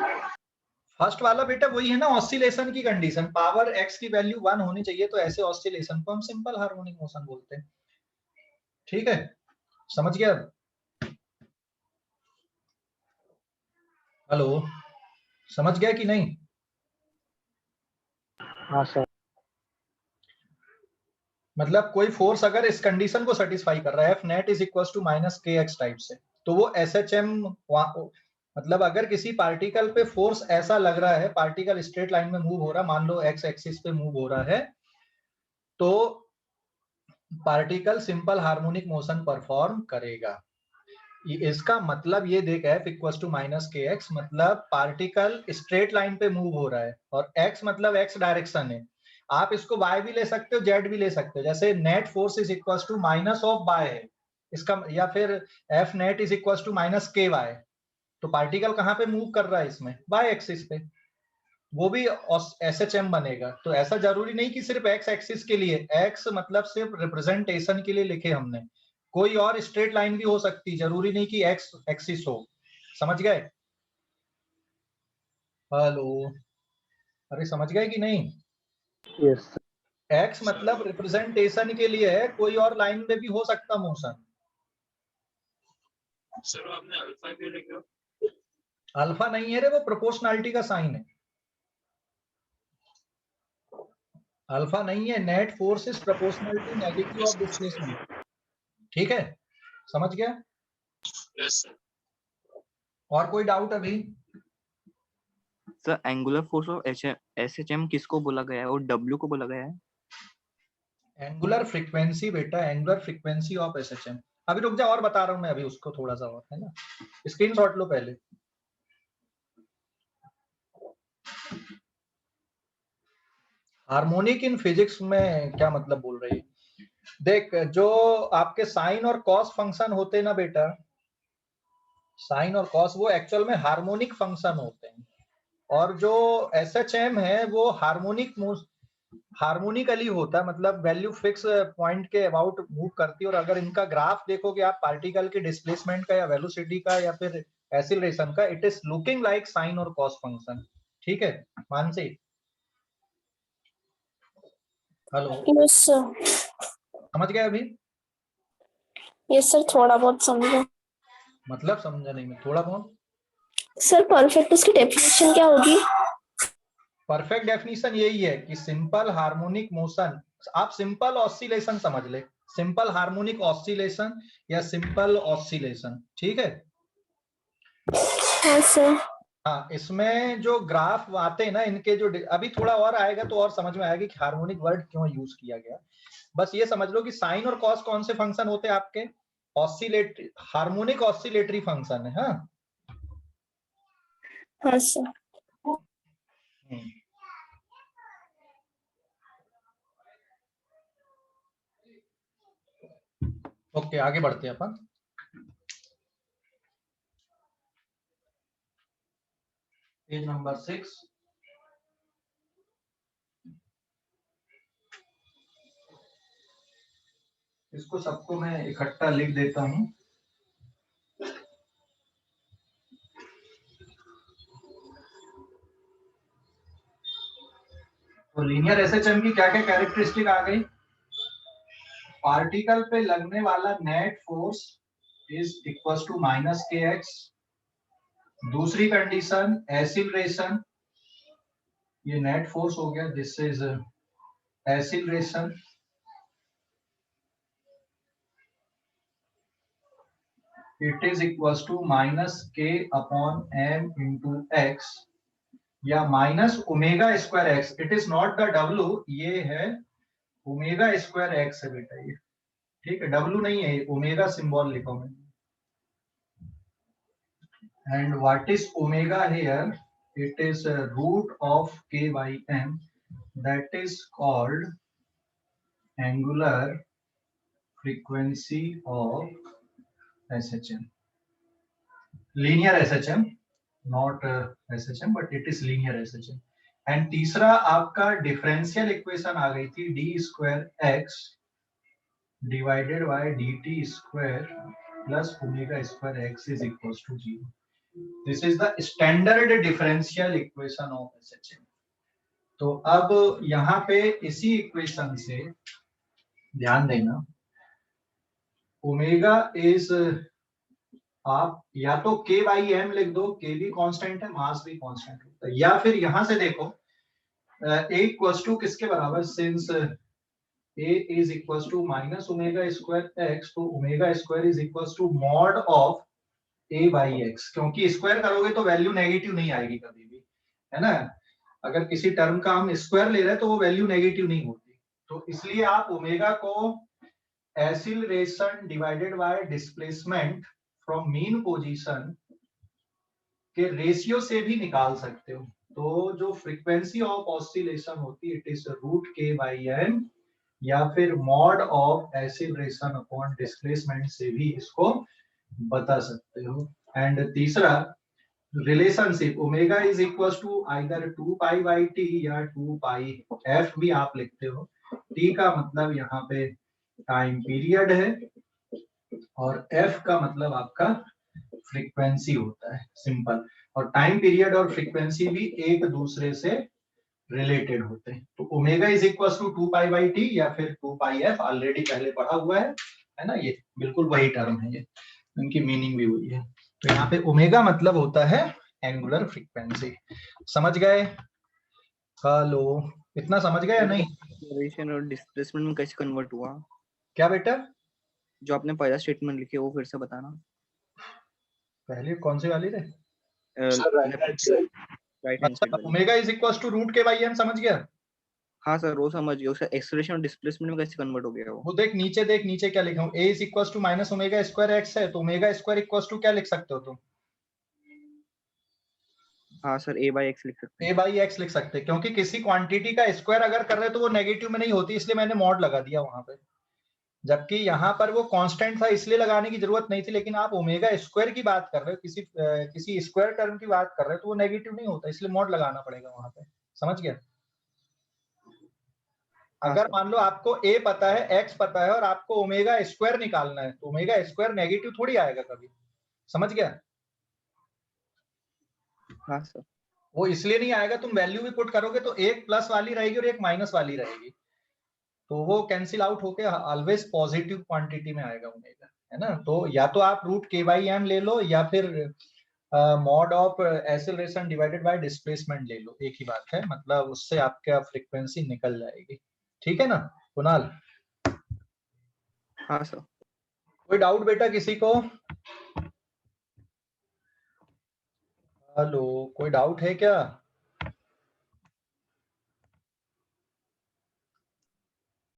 S1: फर्स्ट वाला बेटा वही है ना, ऑसिलेशन की कंडीशन, पावर x की वैल्यू 1 होनी चाहिए, तो ऐसे ऑसिलेशन को हम सिंपल हार्मोनिक मोशन बोलते हैं। ठीक है, समझ गया? हेलो, समझ गया कि नहीं?
S2: हाँ सर।
S1: मतलब कोई फोर्स अगर इस कंडीशन को सेटिस्फाई कर रहा है, F net is equals to minus kx type से, तो वो SHM, मतलब अगर किसी पार्टिकल पे फोर्स ऐसा लग रहा है, पार्टिकल स्ट्रेट लाइन में मूव हो रहा है, मान लो x एक्सिस पे मूव हो रहा है, तो particle simple harmonic motion perform करेगा। इसका मतलब ये देख, F इक्वल्स टू माइनस के एक्स, मतलब पार्टिकल स्ट्रेट लाइन पे मूव हो रहा है, और x मतलब x डायरेक्शन है। आप इसको y भी ले सकते हो, z भी ले सकते हो, जैसे net force is equals to minus of y है इसका, या फिर F net is equals to minus k y. तो पार्टिकल कहाँ पे मूव कर रहा है इसमें, y एक्सिस पे, वो भी SHM बनेगा। तो ऐसा जरूरी नहीं कि सिर्फ x एक्सिस के लिए, x मतलब सिर्फ रिप्रेजेंटेशन के लिए लिखे हमने, कोई और स्ट्रेट लाइन भी हो सकती, जरूरी नहीं कि x एक्सिस हो। समझ गए? हेलो, अरे समझ गए कि नहीं?
S2: यस।
S1: x मतलब रिप्रेजेंटेशन के लिए है, कोई और लाइन में भी हो सकता मोशन।
S5: सर आपने अल्फा क्यों लिखा?
S1: अल्फा नहीं है रे, वो प्रोपोर्शनैलिटी का साइन है। अल्फा नहीं है, net force is proportional to negative of displacement. ठीक है, समझ गया?
S5: Yes sir.
S1: और कोई डाउट अभी?
S3: Sir angular force of SHM किसको बोला गया है और W को बोला गया है?
S1: एंगुलर फ्रीक्वेंसी बेटा, एंगुलर फ्रीक्वेंसी ऑफ SHM। अभी रुक जा, और बता रहा हूं मैं अभी उसको थोड़ा सा और, है ना? स्क्रीनशॉट लो पहले। हार्मोनिक इन फिजिक्स में क्या मतलब बोल रही है? देख, जो आपके साइन और कॉस फंक्शन होते हैं ना बेटा, साइन और कॉस, वो एक्चुअल में हार्मोनिक फंक्शन होते हैं, और जो SHM है वो हार्मोनिकली होता है, मतलब वैल्यू फिक्स पॉइंट के अबाउट मूव करती है। और अगर इनका ग्राफ देखोगे आप, पार्टिकल के डिस्प्लेसमेंट का या वेलोसिटी का या फिर एक्सीलरेशन का, it is looking like sine और कॉस फंक्शन। ठीक है मानसी? Hello,
S7: yes sir.
S1: समझ गए अभी?
S7: यस सर, थोड़ा बहुत समझा।
S1: मतलब समझा नहीं मैं, थोड़ा बहुत।
S7: सर परफेक्ट उसकी डेफिनेशन क्या होगी?
S1: परफेक्ट डेफिनेशन यही है कि सिंपल हार्मोनिक मोशन, आप सिंपल ऑसिलेशन समझ ले, सिंपल हार्मोनिक ऑसिलेशन या सिंपल ऑसिलेशन। ठीक है?
S7: हाँ सर।
S1: हाँ, इसमें जो ग्राफ आते हैं ना इनके, जो अभी थोड़ा और आएगा तो और समझ में आएगा कि हार्मोनिक वर्ड क्यों यूज किया गया। बस ये समझ लो कि साइन और कॉस कौन से फंक्शन होते हैं आपके, ऑसिलेटरी, हार्मोनिक ऑसिलेटरी फंक्शन है। हाँ,
S7: हाँ सर।
S1: ओके, आगे बढ़ते हैं अपन। Page number 6। इसको सबको मैं इकट्ठा लिख देता हूं। तो लीनियर एसएचएम की क्या क्या कैरेक्टरिस्टिक आ गई? पार्टिकल पे लगने वाला net force is equal to minus के एक्स। दूसरी कंडीशन एक्सीलरेशन, ये नेट फोर्स हो गया, this is acceleration. It is equal to minus k upon m into x, या minus omega square x. It is not the डब्ल्यू, ये है omega square x है बेटा ये। ठीक है, डब्ल्यू नहीं है, ओमेगा सिंबल लिखो मैं। And what is omega here? It is root of k by m, that is called angular frequency of SHM, linear SHM, not SHM but it is linear SHM। And तीसरा आपका differential equation आ गई थी, d square x divided by dt square plus omega square x is equal to 0। This is the standard differential equation of SHM. तो अब यहाँ पे इसी इक्वेशन से ध्यान देना, ओमेगा इज, आप या तो k बाई एम लिख दो, k भी कांस्टेंट है, मास भी कांस्टेंट होता है, या फिर यहां से देखो a इक्वल्स टू किसके बराबर, since a is equals to minus omega square x, तो omega square is equals to mod of a by x, क्योंकि स्क्वायर करोगे तो वैल्यू नेगेटिव नहीं आएगी कभी भी, है ना। अगर किसी टर्म का हम स्क्वायर ले रहे हैं तो वो वैल्यू नेगेटिव नहीं होती, तो इसलिए आप ओमेगा को acceleration divided by displacement from mean position के रेशियो से भी निकाल सकते हो। तो जो फ्रीक्वेंसी ऑफ ऑसिलेशन होती है, it is root k by n, या फिर mod of acceleration upon displacement से भी इसको बता सकते हो। एंड तीसरा relationship, omega is equal to either 2 pi by t या 2 पाई एफ भी आप लिखते हो। टी का मतलब यहाँ पे टाइम पीरियड है और एफ का मतलब आपका फ्रीक्वेंसी होता है, सिंपल। और टाइम पीरियड और फ्रीक्वेंसी भी एक दूसरे से रिलेटेड होते हैं। तो omega is equal to 2 pi by t या फिर 2 पाई एफ, ऑलरेडी पहले पढ़ा हुआ है ना, ये बिल्कुल वही टर्म है, ये इनकी मीनिंग भी वही है। तो यहाँ पे ओमेगा मतलब होता है एंगुलर फ्रीक्वेंसी। समझ गए? हेलो, इतना समझ गए या नहीं?
S3: एक्सेलरेशन और डिस्प्लेसमेंट में कैसे कन्वर्ट हुआ?
S1: क्या बेटा?
S3: जो आपने पहला स्टेटमेंट लिखे वो फिर से बताना।
S1: पहले कौन सी वाली रे?
S3: राइट हैंड साइड वाली।
S1: Omega is equal to root k by n, समझ गया?
S3: हाँ सर वो समझ गया, उसका एक्सेलरेशन और डिस्प्लेसमेंट में कैसे कन्वर्ट हो गया वो?
S1: वो देख नीचे क्या लिखा हूँ, a is equal to minus omega square x है, तो ओमेगा स्क्वायर इक्वल टू क्या लिख सकते हो तुम?
S3: हाँ सर a बाई x लिख सकते हैं।
S1: a बाई एक्स लिख सकते हैं, क्योंकि किसी क्वांटिटी का स्क्वायर अगर कर रहे हो तो वो नेगेटिव में नहीं होती, इसलिए मैंने मॉड लगा दिया वहां पे। जबकि यहाँ पर वो कांस्टेंट था इसलिए लगाने की जरूरत नहीं थी, लेकिन आप ओमेगा स्क्वायर की बात कर रहे हो, किसी स्क्वायर टर्म की बात कर रहे हो, तो वो नेगेटिव नहीं होता, इसलिए मॉड लगाना पड़ेगा वहां पे। समझ गया? अगर मान लो आपको a पता है, x पता है और आपको ओमेगा स्क्वायर निकालना है, तो ओमेगा स्क्वायर नेगेटिव थोड़ी आएगा कभी। समझ गया?
S3: हाँ सर।
S1: वो इसलिए नहीं आएगा, तुम वैल्यू भी पुट करोगे तो एक प्लस वाली रहेगी और एक माइनस वाली रहेगी, तो वो कैंसिल आउट होके ऑलवेज पॉजिटिव क्वांटिटी में आएगा ओमेगा, है ना। तो या तो आप रूट के बाई एम ले लो या फिर mod of acceleration divided by displacement ले लो, एक ही बात है, मतलब उससे आपका फ्रीक्वेंसी निकल जाएगी। ठीक है ना कुणाल?
S3: हाँ सर।
S1: कोई डाउट बेटा किसी को? हेलो, कोई डाउट है क्या?